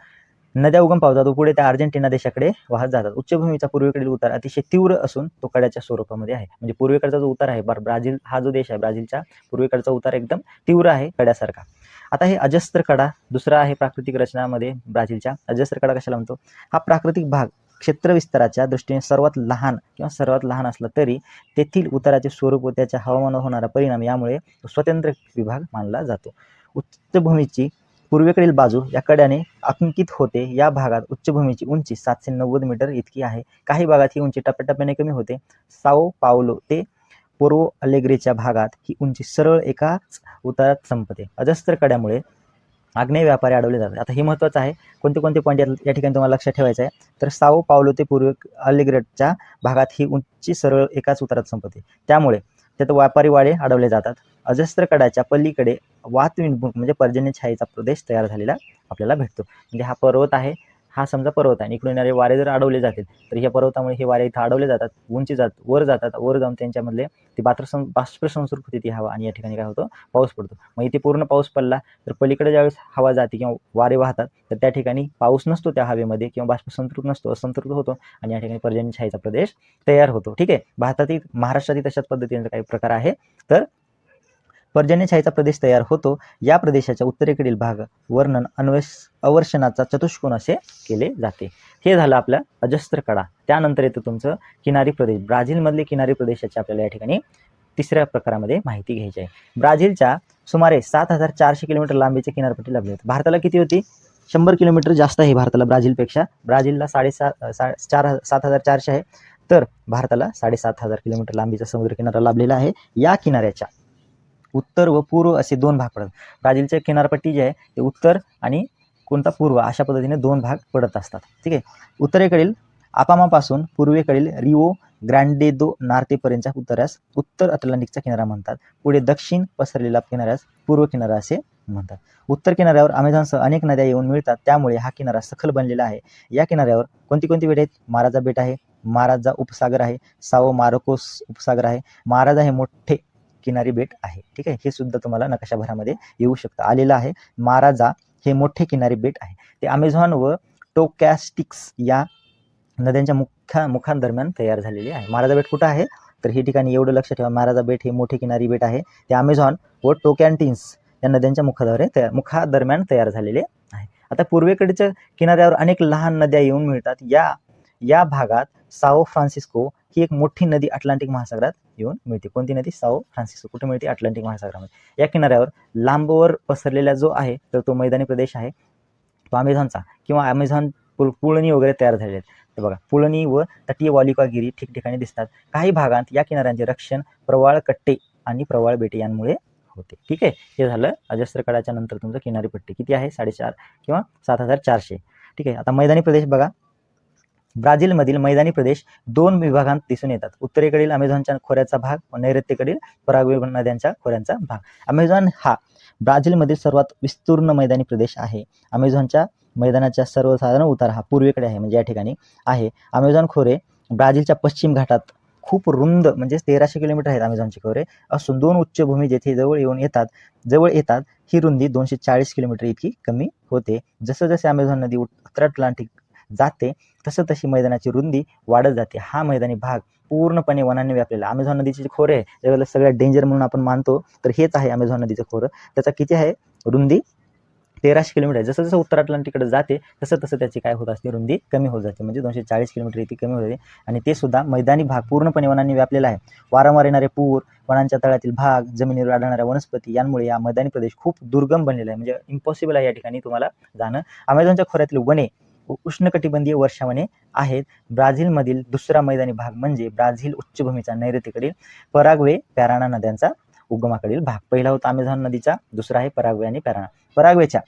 नद्या उगम पावतात व पुढे त्या अर्जेंटिना देशाकडे वाहत जातात. उच्चभूमीचा पूर्वेकडील उतार अतिशय तीव्र असून तो कड्याच्या स्वरूपामध्ये आहे. म्हणजे पूर्वेकडचा जो उतार आहे ब्राझील हा जो देश आहे ब्राझीलच्या पूर्वेकडचा उतार एकदम तीव्र आहे कड्यासारखा. आता हे अजस्त्र कडा दुसरा आहे प्राकृतिक रचनामध्ये ब्राझीलच्या. अजस्त्र कडा कशाला म्हणतो? हा प्राकृतिक भाग क्षेत्र विस्ताराच्या दृष्टीने सर्वात लहान असला तरी तेथील उताराचे स्वरूप व त्याच्या हवामानावर होणारा परिणाम यामुळे स्वतंत्र विभाग मानला जातो. उच्चभूमीची पूर्वेकडील बाजू या कड्याने अंकित होते. या भागात उच्चभूमीची उंची 790 मीटर इतकी आहे. काही भागात ही उंची टप्प्याटप्प्याने कमी होते. साओ पावलो ते पोर्टो अलेग्रेच्या भागात ही उंची सरळ एकाच उतारात संपते. अजस्त्र कड्यामुळे आग्नेय व्यापारी अडवले जातात. आता हे महत्त्वाचं आहे. कोणते पॉईंट या ठिकाणी तुम्हाला लक्षात ठेवायचं आहे. तर साओ पावलो ते पूर्व अलेग्रेच्या भागात ही उंची सरळ एकाच उतारात संपते. त्यामुळे त्यात व्यापारी वाडे अडवले जातात. अजस्त्र कडाच्या पलीकडे वातविणभूमी म्हणजे पर्जन्य छायेचा प्रदेश तयार झालेला आपल्याला भेटतो. म्हणजे हा पर्वत आहे, हा समजा पर्वत आहे. इकडून येणारे वारे जर अडवले जातील तर ह्या पर्वतामुळे हे वारे इथं अडवले जातात, वर जाऊन त्यांच्यामधले ती बाष्प संसर्ग होते ती हवा आणि या ठिकाणी काय होतं? पाऊस पडतो. मग इथे पूर्ण पाऊस पडला तर पलीकडे ज्यावेळेस हवा जाते किंवा वारे वाहतात तर त्या ठिकाणी पाऊस नसतो त्या हवेमध्ये किंवा बाष्प संतृप्त नसतो, असंतृप्त होतो आणि या ठिकाणी पर्जन्य छायेचा प्रदेश तयार होतो. ठीक आहे. भारतातील महाराष्ट्रातील तशाच पद्धतीने काही प्रकार आहे. तर पर्जन्य छायेचा प्रदेश तयार होतो. या प्रदेशाच्या उत्तरेकडील भाग वर्णन अवर्षणाचा चतुष्कोन असे केले जाते. हे झालं आपल्या अजस्त्र कडा. त्यानंतर येतं तुमचं किनारी प्रदेश. ब्राझीलमधले किनारी प्रदेशाची आपल्याला या ठिकाणी तिसऱ्या प्रकारामध्ये माहिती घ्यायची आहे. ब्राझीलच्या सुमारे 7400 किलोमीटर लांबीची किनारपट्टी लाभली होती. भारताला किती होती? 100 किलोमीटर जास्त आहे भारताला ब्राझीलपेक्षा. ब्राझीलला 7,400 आहे, तर भारताला 7,500 किलोमीटर लांबीचा समुद्रकिनारा लाभलेला आहे. या किनाऱ्याच्या उत्तर व पूर्व असे 2 भाग पडतात. ब्राझीलच्या किनारपट्टी जी आहे ते उत्तर आणि कोणता पूर्व अशा पद्धतीने 2 भाग पडत असतात. ठीक आहे. उत्तरेकडील आपामापासून पूर्वेकडील रिओ ग्रँडे दो नार्तेपर्यंतच्या उत्तरास उत्तर अटलांटिकचा किनारा म्हणतात. पुढे दक्षिण पसरलेला किनाऱ्यास पूर्व किनारा असे म्हणतात. उत्तर किनाऱ्यावर अमेझॉनसह अनेक नद्या येऊन मिळतात, त्यामुळे हा किनारा सखल बनलेला आहे. या किनाऱ्यावर कोणती कोणती बेट आहेत? महाराजा बेट आहे, महाराजा उपसागर आहे, साओ मार्कोस उपसागर आहे. महाराजा हे मोठे किनारी बेट आहे. ठीक आहे. हे सुद्धा तुम्हाला नकाशाभरामध्ये येऊ शकतं, आलेलं आहे. महाराजा हे मोठे किनारी बेट आहे. ते अमेझॉन व टोकॅस्टिक्स या नद्यांच्या मुखांदरम्यान तयार झालेले आहे. महाराजा बेट कुठं आहे? तर हे ठिकाणी एवढं लक्षात ठेवा, महाराजा बेट हे मोठे किनारी बेट आहे. ते अमेझॉन व टोकॅन्टिन्स या नद्यांच्या मुखादरम्यान तयार झालेले आहे. आता पूर्वेकडच्या किनाऱ्यावर अनेक लहान नद्या येऊन मिळतात. या भागात साओ फ्रान्सिस्को ही एक मोठी नदी अटलांटिक महासागरात येऊन मिळते. कोणती नदी? Sao Francisco. कुठे मिळते? अटलांटिक महासागरामध्ये. या किनाऱ्यावर लांबवर पसरलेला जो आहे तर तो मैदानी प्रदेश आहे, तो अमेझॉनचा किंवा अमेझॉन पुळणी वगैरे तयार झालेले आहेत. तर बघा, पुळणी व तटीय वालुकागिरी ठिकठिकाणी दिसतात. काही भागात या किनाऱ्यांचे रक्षण प्रवाळ कट्टे आणि प्रवाळ बेटे यांमुळे होते. ठीक आहे. हे झालं अजस्त्र काळाच्या नंतर तुमचं किनारीपट्टी किती आहे? 4.5 किंवा 7,400. ठीक आहे. आता मैदानी प्रदेश बघा. ब्राझीलमधील मैदानी प्रदेश 2 विभागांत दिसून येतात. उत्तरेकडील अमेझॉनच्या खोऱ्याचा भाग व नैऋत्येकडील पराग्वे नद्यांच्या खोऱ्यांचा भाग. अमेझॉन हा ब्राझीलमधील सर्वात विस्तीर्ण मैदानी प्रदेश आहे. अमेझॉनच्या मैदानाच्या सर्वसाधारण उतार हा पूर्वेकडे आहे, म्हणजे या ठिकाणी आहे. अमेझॉन खोरे ब्राझीलच्या पश्चिम घाटात खूप रुंद म्हणजे 1300 किलोमीटर आहेत अमेझॉनचे खोरे असून 2 उच्चभूमी जेथे जवळ येतात ही रुंदी 240 किलोमीटर इतकी कमी होते. जसं जसे अमेझॉन नदी उत्तर अटलांटिक जाते तसं तशी मैदानाची रुंदी वाढत जाते. हा मैदानी भाग पूर्णपणे वनांनी व्यापलेला. अमेझॉन नदीचे जे खोरे आहे त्यावेळेला सगळ्यात डेंजर म्हणून आपण मानतो, तर हेच आहे अमेझॉन नदीचं खोरं. त्याचा किती आहे? रुंदी 1300 किलोमीटर. जसं जसं उत्तर अटलांटिककडे जाते तसं तसं त्याची काय होत असते? रुंदी कमी होत जाते, म्हणजे 240 किलोमीटर इतकी कमी होते. आणि ते सुद्धा मैदानी भाग पूर्णपणे वनांनी व्यापलेला आहे. वारंवार येणारे पूर, वनांच्या तळातील भाग, जमिनीवर आढळणाऱ्या वनस्पती यांमुळे या मैदानी प्रदेश खूप दुर्गम बनलेला आहे, म्हणजे इम्पॉसिबल आहे या ठिकाणी तुम्हाला जाणं. अमेझॉनच्या खोऱ्यातील वने उष्णकटिबंधीय वर्षावने आहेत. ब्राझीलमधील दुसरा मैदानी भाग म्हणजे ब्राझील उच्चभूमीचा नैऋत्येकडील पराग्वे पॅराना नद्यांचा उगमाकडील भाग. पहिला होता अमेझॉन नदीचा, दुसरा आहे पराग्वे आणि पॅराना. पराग्वेच्या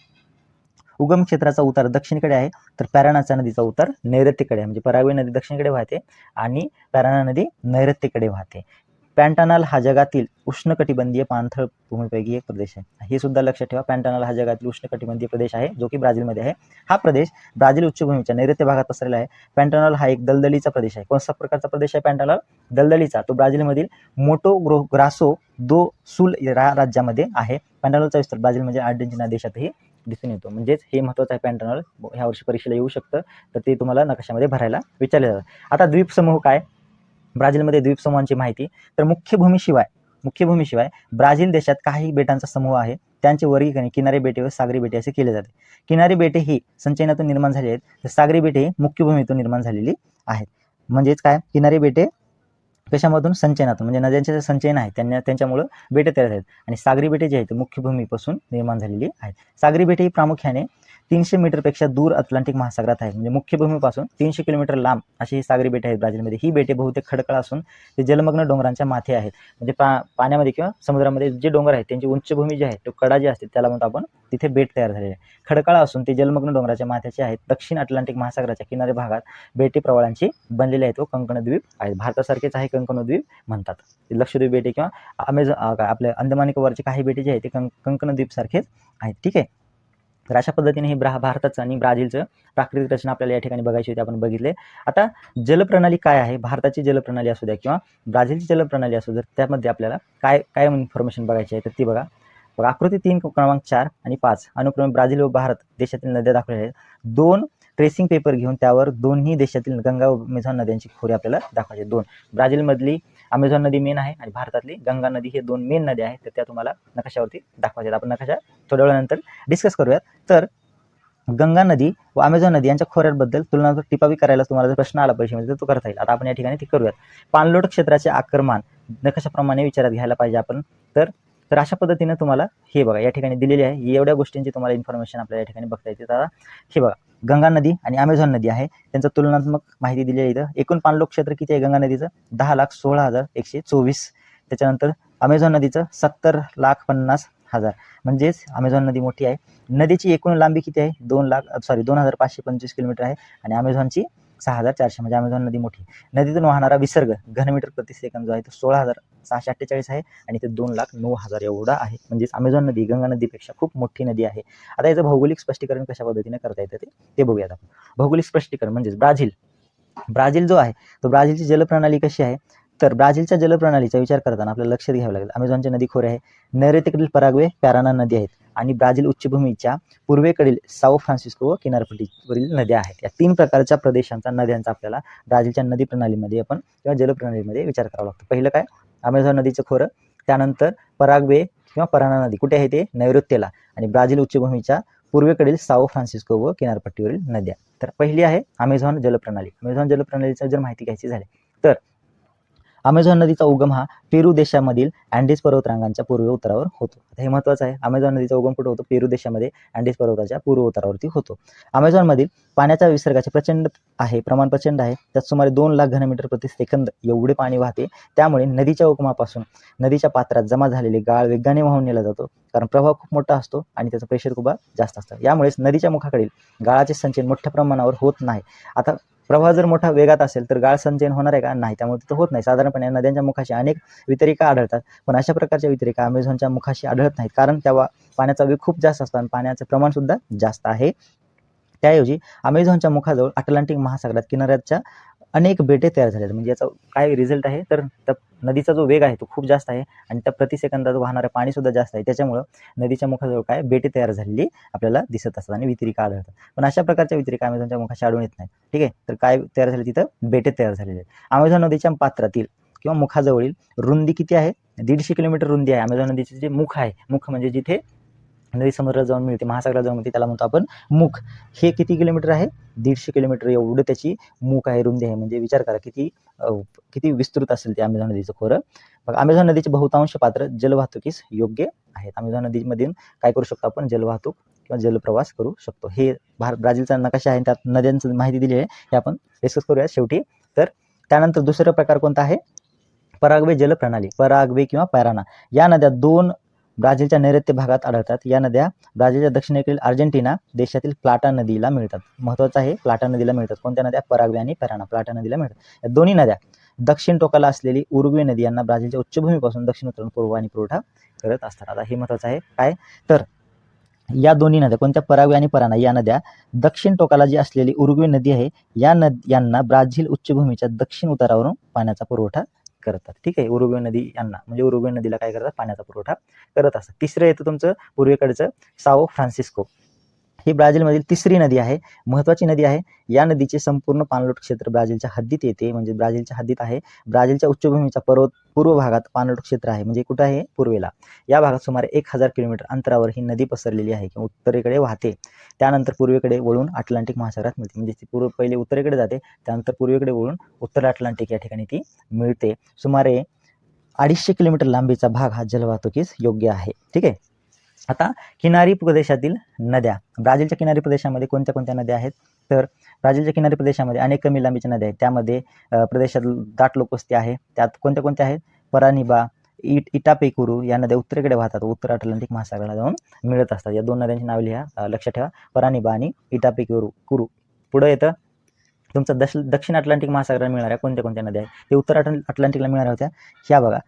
उगम क्षेत्राचा उतार दक्षिणेकडे आहे, तर पॅरानाचा नदीचा उतार नैऋत्येकडे आहे. म्हणजे पराग्वे नदी दक्षिणेकडे वाहते आणि पॅराना नदी नैऋत्येकडे वाहते. पॅन्टानाल हा जगातील उष्णकटिबंधीय पाणथळ भूमीपैकी एक प्रदेश आहे. हे सुद्धा लक्षात ठेवा. पॅन्टानाल हा जगातील उष्णकटिबंधीय प्रदेश आहे, जो की ब्राझीलमध्ये आहे. हा प्रदेश ब्राझील उच्चभूमीच्या नैऋत्य भागात पसरलेला आहे. पॅन्टानाल हा एक दलदलीचा प्रदेश आहे. कोणत्या प्रकारचा प्रदेश आहे पॅन्टानाल? दलदलीचा. तो ब्राझीलमधील मोटो ग्रासो दो सुल राज्यामध्ये आहे. पॅन्टानालचा विस्तार ब्राझील म्हणजे अर्जेंटिना देशातही दिसून येतो. म्हणजेच हे महत्त्वाचं आहे. पॅन्टानाल ह्या वर्षी परीक्षेला येऊ शकतं, तर ते तुम्हाला नकाशामध्ये भरायला विचारले जातात. आता द्वीपसमूह काय? ब्राझीलमध्ये द्वीपसमूहांची माहिती. तर मुख्य भूमीशिवाय ब्राझील देशात काही बेटांचा समूह आहे. त्यांचे वर्गीकरण किनारी बेटे व सागरी बेटे असे केले जाते. किनारी बेटे ही संचयनातून निर्माण झाली आहेत, तर सागरी बेटे मुख्य भूमीतून निर्माण झालेली आहेत. म्हणजेच काय? किनारी बेटे कशामधून? संचयनातून, म्हणजे नद्यांचे जे संचयन आहे त्यांच्यामुळं बेटे तयार आहेत. आणि सागरी बेटे जे आहेत मुख्य भूमीपासून निर्माण झालेली आहेत. सागरी बेटे ही प्रामुख्याने 300 मीटरपेक्षा दूर अटलांटिक महासागरात आहेत. म्हणजे मुख्य भूमीपासून 300 किलोमीटर लांब अशी ही सागरी बेटे आहेत ब्राझीलमध्ये. ही बेटे बहुतेक खडकाळ असून ते जलमग्न डोंगरांच्या माथे आहेत. म्हणजे पाण्यामध्ये किंवा समुद्रामध्ये जे डोंगर आहेत त्यांची उंचभूमी जी आहे तो कडा जे असते त्याला म्हणतो आपण, तिथे बेट तयार झालेले आहे. खडकाळ असून ते जलमग्न डोंगराच्या माथ्याचे आहेत. दक्षिण अटलांटिक महासागराच्या किनारी भागात बेटे प्रवाळांची बनलेले आहेत व कंकणद्वीप आहेत. भारतासारखेच आहे कंकणद्वीप म्हणतात. लक्षद्वीप बेटे किंवा आपल्या अंदमान निकोबारचे काही बेटे जे आहेत ते कंकणद्वीप सारखेच आहेत. ठीक आहे. तर अशा पद्धतीने हे भारताचं आणि ब्राझीलचं प्राकृतिक रचना आपल्याला या ठिकाणी बघायची होती, आपण बघितले. आता जलप्रणाली काय आहे? भारताची जलप्रणाली असू द्या किंवा ब्राझीलची जलप्रणाली असू द्या, त्यामध्ये आपल्याला काय काय इन्फॉर्मेशन बघायची आहे तर ती बघा. आकृती 3 क्रमांक 4 आणि 5 अनुक्रमे ब्राझील व भारत देशातील नद्या दाखवलेल्या आहेत. 2 ट्रेसिंग पेपर घेऊन त्यावर दोन्ही देशातील गंगा व अमेझॉन नद्यांची खोरे आपल्याला दाखवायचे. 2 ब्राझीलमधली अमेझॉन नदी मेन आहे आणि भारतातली गंगा नदी, हे 2 मेन नद्या आहेत, तर त्या तुम्हाला नकाशावरती दाखवायच्या. आपण नकाशा थोड्या वेळानंतर डिस्कस करूयात. तर गंगा नदी व अमेझॉन नदी यांच्या खोऱ्यांबद्दल तुलनात्मक टिपावी करायला तुम्हाला जर प्रश्न आला परीक्षेमध्ये तर तो करता येईल. आता आपण या ठिकाणी ते करूयात. पाणलोट क्षेत्राचे आकारमान नकाशाप्रमाणे विचारात घ्यायला पाहिजे आपण. तर तर अशा पद्धतीने तुम्हाला हे बघा या ठिकाणी दिलेली आहे. एवढ्या गोष्टींची तुम्हाला इन्फॉर्मेशन आपल्याला या ठिकाणी बघता येते. आता हे बघा गंगा नदी आणि अमेझॉन नदी आहे, त्यांचं तुलनात्मक माहिती दिलेली आहे इथं. एकूण पाणलोट क्षेत्र किती आहे गंगा नदीचं? 10,16,124. त्याच्यानंतर अमेझॉन नदीचं 70,50,000. म्हणजेच अमेझॉन नदी मोठी आहे. नदीची एकूण लांबी किती आहे? 2,525 किलोमीटर आहे आणि अमेझॉनची 6,400. म्हणजे अमेझॉन नदी मोठी. नदीतून वाहणारा विसर्ग घनमीटर प्रति सेकंद जो आहे तो 16,648 आहे आणि ते 2,09,000 एवढा आहे. म्हणजेच अमेझॉन नदी गंगा नदीपेक्षा खूप मोठी नदी आहे. आता याचं भौगोलिक स्पष्टीकरण कशा पद्धतीने करता येतं ते बघूयात आपण. भौगोलिक स्पष्टीकरण म्हणजेच ब्राझील जो आहे तो ब्राझीलची जलप्रणाली कशी आहे? तर ब्राझीलच्या जलप्रणालीचा विचार करताना आपल्याला लक्षात घ्यावं लागेल. अमेझॉनची नदी खोरे आहे, नैऋत्येकडील पराग्वे, पॅराना नदी आहेत आणि ब्राझील उच्चभूमीच्या पूर्वेकडील साओ फ्रान्सिस्को व किनारपट्टीवरील नद्या आहेत. या 3 प्रकारच्या प्रदेशांचा नद्यांचा आपल्याला ब्राझीलच्या नदी प्रणालीमध्ये आपण किंवा जलप्रणालीमध्ये विचार करावा लागतो. पहिलं काय? अमेझॉन नदीचं खोरं, त्यानंतर पराग्वे किंवा पराना नदी कुठे आहे? ते नैऋत्येला आणि ब्राझील उच्चभूमीच्या पूर्वेकडील साओ फ्रान्सिस्को व किनारपट्टीवरील नद्या. तर पहिली आहे अमेझॉन जलप्रणाली. अमेझॉन जलप्रणालीचा जर माहिती घ्यायची झाली तर अमेझॉन नदीचा उगम हा पेरू देशामधील अँडीज पर्वतरांगांच्या पूर्व उतारावर होतो. हे महत्त्वाचं आहे. अमेझॉन नदीचा उगम कुठे होतो? पेरू देशामध्ये अँडीज पर्वताच्या पूर्व उतारावरती होतो. अमेझॉनमधील पाण्याच्या विसर्गाचे प्रमाण प्रचंड आहे. त्यात सुमारे 2 लाख घनमीटर प्रति सेकंद एवढे पाणी वाहते. त्यामुळे नदीच्या उगमापासून नदीच्या पात्रात जमा झालेले गाळ वेगाने वाहून नेला जातो, कारण प्रभाव खूप मोठा असतो आणि त्याचं प्रेशर खूप जास्त असतं. यामुळेच नदीच्या मुखाकडील गाळाचे संचयन मोठ्या प्रमाणावर होत नाही. आता प्रवाह जर मोठा वेगात असेल तर गाळ संचयन होणार आहे का? नाही. त्यामुळे तिथं होत नाही. साधारणपणे नद्यांच्या मुखाशी अनेक वितरिका आढळतात, पण अशा प्रकारच्या वितरिका अमेझॉनच्या मुखाशी आढळत नाहीत, कारण तेव्हा पाण्याचा वेग खूप जास्त असतो आणि पाण्याचं प्रमाण सुद्धा जास्त आहे. त्याऐवजी अमेझॉनच्या मुखाजवळ अटलांटिक महासागरात किनाऱ्याच्या अनेक बेटे तयार झाले. म्हणजे याचा काय रिझल्ट आहे? तर त्या नदीचा जो वेग आहे तो खूप जास्त आहे आणि त्या प्रति सेकंदात वाहणारं पाणी सुद्धा जास्त आहे. त्याच्यामुळं नदीच्या मुखाजवळ काय बेटे तयार झालेली आपल्याला दिसत असतात आणि वितरिका आढळतात. पण अशा प्रकारच्या वितरिका अमेझॉनच्या मुखाशी आढळून येत नाही. ठीक आहे. तर काय तयार झाले? तिथं बेटे तयार झालेले आहेत. अमेझॉन नदीच्या पात्रातील किंवा मुखाजवळील रुंदी किती आहे? 150 किलोमीटर रुंदी आहे. अमेझॉन नदीचे जे मुख आहे, मुख म्हणजे जिथे नदी समुद्रात जाऊन मिळते, महासागरात जाऊन मिळते, त्याला म्हणतो आपण मुख. हे किती किलोमीटर आहे? 150 किलोमीटर एवढं त्याची मुख आहे, रुंदी आहे. म्हणजे विचार करा किती विस्तृत असेल ते अमेझॉन नदीचं खोरं. मग अमेझॉन नदीचे बहुतांश पात्र जलवाहतुकीस योग्य आहेत. अमेझॉन नदीमधून काय करू शकतो आपण? जलवाहतूक किंवा जलप्रवास करू शकतो. हे ब्राझीलचा नकाशा आहे, त्यात नद्यांची माहिती दिली आहे, हे आपण डिस्कस करूया शेवटी. तर त्यानंतर दुसरा प्रकार कोणता आहे? पराग्वे जलप्रणाली. पराग्वे किंवा पॅराना या नद्या 2 ब्राझीलच्या नैऋत्य भागात आढळतात. या नद्या ब्राझीलच्या दक्षिणेकडील अर्जेंटिना देशातील प्लाटा नदीला मिळतात. महत्त्वाचं आहे, प्लाटा नदीला मिळतात. कोणत्या नद्या? पराग्वे आणि पॅराना. प्लाटा नदीला मिळतात. या दोन्ही नद्या दक्षिण टोकाला असलेली उरुग्वे नदी यांना ब्राझीलच्या उच्चभूमीपासून दक्षिण उतरून पूर्वानी पुरवठा करत असतात. आता हे महत्त्वाचं आहे. काय? तर या दोन्ही नद्या कोणत्या? पराग्वे आणि पराना या नद्या दक्षिण टोकाला जी असलेली उरुग्वे नदी आहे यांना ब्राझील उच्चभूमीच्या दक्षिण उतारावरून पाण्याचा पुरवठा करतात. ठीक आहे. उरुग्वे नदी यांना म्हणजे उरुग्वे नदीला काय करतात? पाण्याचा पुरवठा करत असतात. तिसरं येतं तुमचं पूर्वेकडचं साओ फ्रान्सिस्को. ही ब्राझीलमधील तिसरी नदी आहे, महत्त्वाची नदी आहे. या नदीचे संपूर्ण पाणलोट क्षेत्र ब्राझीलच्या हद्दीत येते, म्हणजे ब्राझीलच्या हद्दीत आहे. ब्राझीलच्या उच्चभूमीचा पूर्व भागात पाणलोट क्षेत्र आहे, म्हणजे कुठं आहे? पूर्वेला. या भागात सुमारे 1000 किलोमीटर अंतरावर ही नदी पसरलेली आहे किंवा उत्तरेकडे वाहते. त्यानंतर पूर्वेकडे वळून अटलांटिक महासागरात मिळते. म्हणजे ती पहिले उत्तरेकडे जाते, त्यानंतर पूर्वेकडे वळून उत्तर अटलांटिक या ठिकाणी ती मिळते. सुमारे 250 किलोमीटर लांबीचा भाग हा जलवाहतुकीस योग्य आहे. ठीक आहे. आता किनारी प्रदेशातील नद्या. ब्राझीलच्या किनारी प्रदेशामध्ये कोणत्या कोणत्या नद्या आहेत? तर ब्राझीलच्या किनारी प्रदेशामध्ये अनेक कमी लांबीच्या नद्या आहेत. त्यामध्ये प्रदेशात दाट लोकवस्ती आहे. त्यात कोणत्या कोणत्या आहेत? परानिबा, इटापेकुरू या नद्या उत्तरेकडे वाहतात, उत्तर अटलांटिक महासागराला जाऊन मिळत असतात. या 2 नद्यांची नावे लिहा, लक्षात ठेवा. परानिबा आणि इटापेकुरू. पुढं येतं तुमचं दक्षिण अटलांटिक महासागराला मिळणाऱ्या कोणत्या कोणत्या नद्या आहेत? ते उत्तर अटलांटिकला मिळणाऱ्या होत्या. ह्या बघा,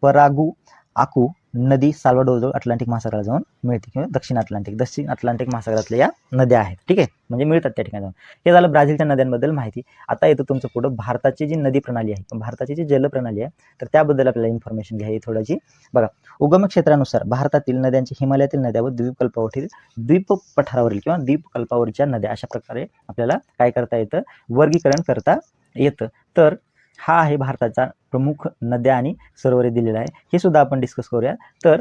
परागुआकू नदी साल्वाडोर अटलांटिक महासागराला जाऊन मिळते किंवा दक्षिण अटलांटिक महासागरातल्या या नद्या आहेत. ठीक आहे. म्हणजे मिळतात त्या ठिकाणी जाऊन. हे झालं ब्राझीलच्या नद्यांबद्दल माहिती. आता येतं तुमचं पुढं भारताची जी नदी प्रणाली आहे, भारताची जी जलप्रणाली आहे, तर त्याबद्दल आपल्याला इन्फॉर्मेशन घ्यावी थोडीशी. बघा, उगम क्षेत्रानुसार भारतातील नद्यांची हिमालयातील नद्या व द्वीपपठारावरील किंवा द्वीपकल्पावरच्या नद्या अशा प्रकारे आपल्याला काय करता येतं? वर्गीकरण करता येतं. तर हा आहे भारताचा प्रमुख नद्या आणि सरोवरे दिलेला आहे. हे सुद्धा आपण डिस्कस करूया. तर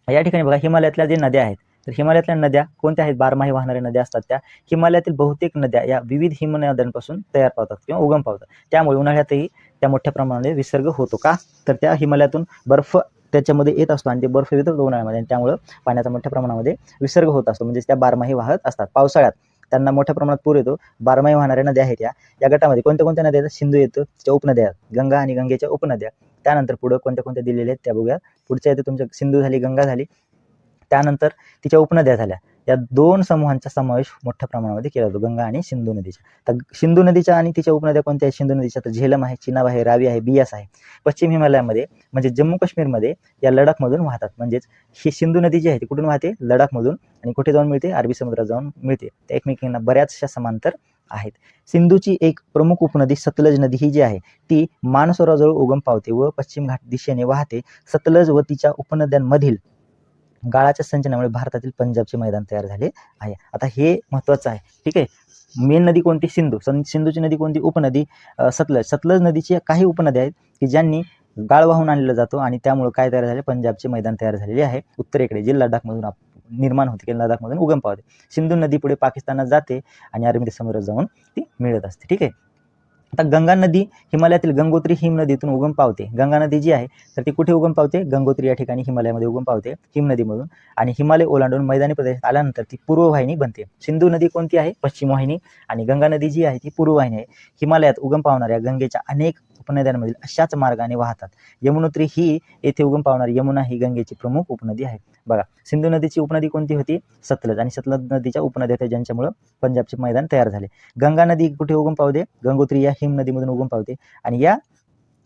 या ठिकाणी बघा, हिमालयातल्या जे नद्या आहेत, तर हिमालयातल्या नद्या कोणत्या आहेत? 12माही वाहणाऱ्या नद्या असतात. त्या हिमालयातील बहुतेक नद्या या विविध हिमनद्यांपासून तयार पावतात किंवा उगम पावतात. त्यामुळे उन्हाळ्यातही त्या मोठ्या प्रमाणात विसर्ग होतो. का? तर त्या हिमालयातून बर्फ त्याच्यामध्ये येत असतो आणि ते बर्फ वितळतो उन्हाळ्यामध्ये आणि त्यामुळं पाण्याचा मोठ्या प्रमाणामध्ये विसर्ग होत असतो, म्हणजे त्या बारमाही वाहत असतात. पावसाळ्यात त्यांना मोठ्या प्रमाणात पूर येतो. बारमाही वाहणाऱ्या नद्या आहेत या गटामध्ये कोणत्या कोणत्या नद्या येतात? सिंधू येतो, त्या उपनद्या आहेत, गंगा आणि गंगेच्या उपनद्या. त्यानंतर पुढं कोणत्या कोणत्या दिलेल्या आहेत त्या बघूया. पुढच्या येते तुमच्या सिंधू झाली, गंगा झाली, त्यानंतर तिच्या उपनद्या झाल्या. या दोन समूहांचा समावेश मोठ्या प्रमाणामध्ये केला जातो, गंगा आणि सिंधू नदीच्या. तर सिंधू नदीच्या आणि तिच्या उपनद्या कोणत्या आहेत? सिंधू नदीच्या तर झेलम आहे, चिनाब आहे, रावी आहे, बियास आहे. पश्चिम हिमालयामध्ये म्हणजे जम्मू काश्मीरमध्ये या लडाखमधून वाहतात. म्हणजेच ही सिंधू नदी जी आहे ती कुठून वाहते? लडाखमधून. आणि कुठे जाऊन मिळते? अरबी समुद्रात जाऊन मिळते. त्या एकमेकांना बऱ्याचशा समांतर आहेत. सिंधूची एक प्रमुख उपनदी सतलज नदी ही जी आहे ती मानसरोवराजवळ उगम पावते व पश्चिम घाट दिशेने वाहते. सतलज व तिच्या उपनद्यांमधील गाळाच्या संचयनामुळे भारतातील पंजाबचे मैदान तयार झाले आहे. आता हे महत्त्वाचं आहे, ठीक आहे. मेन नदी कोणती? सिंधू. सिंधूची नदी कोणती? उपनदी सतलज. सतलज नदीची काही उपनद्या आहेत की ज्यांनी गाळ वाहून आणलेला जातो आणि त्यामुळे काय तयार झाले? पंजाबचे मैदान तयार झालेले आहे उत्तरेकडे, जे लडाखमधून निर्माण होते की लडाखमधून उगम पावते. सिंधू नदी पुढे पाकिस्तानात जाते आणि अरबी समुद्रात जाऊन ती मिळत असते, ठीक आहे. आता गंगा नदी हिमालयातील गंगोत्री हिमनदीतून उगम पावते. गंगा नदी जी आहे तर ती कुठे उगम पावते? गंगोत्री या ठिकाणी हिमालयामध्ये उगम पावते हिमनदीमधून. आणि हिमालय ओलांडून मैदानी प्रदेशात आल्यानंतर ती पूर्व वाहिनी बनते. सिंधू नदी कोणती आहे? पश्चिम वाहिनी. आणि गंगा नदी जी आहे ती पूर्व वाहिनी आहे. हिमालयात उगम पावणाऱ्या गंगेच्या अनेक उपनद्यांमधील अशाच मार्गाने वाहतात. यमुनोत्री ही येथे उगम पावणारी यमुना ही गंगेची प्रमुख उपनदी आहे. बघा, सिंधू नदीची उपनदी कोणती होती? सतलज. आणि सतलज नदीच्या उपनद्या होत्या ज्यांच्यामुळे पंजाबचे मैदान तयार झाले. गंगा नदी कुठे उगम पावते? गंगोत्री या हिम नदीमधून उगम पावते. आणि या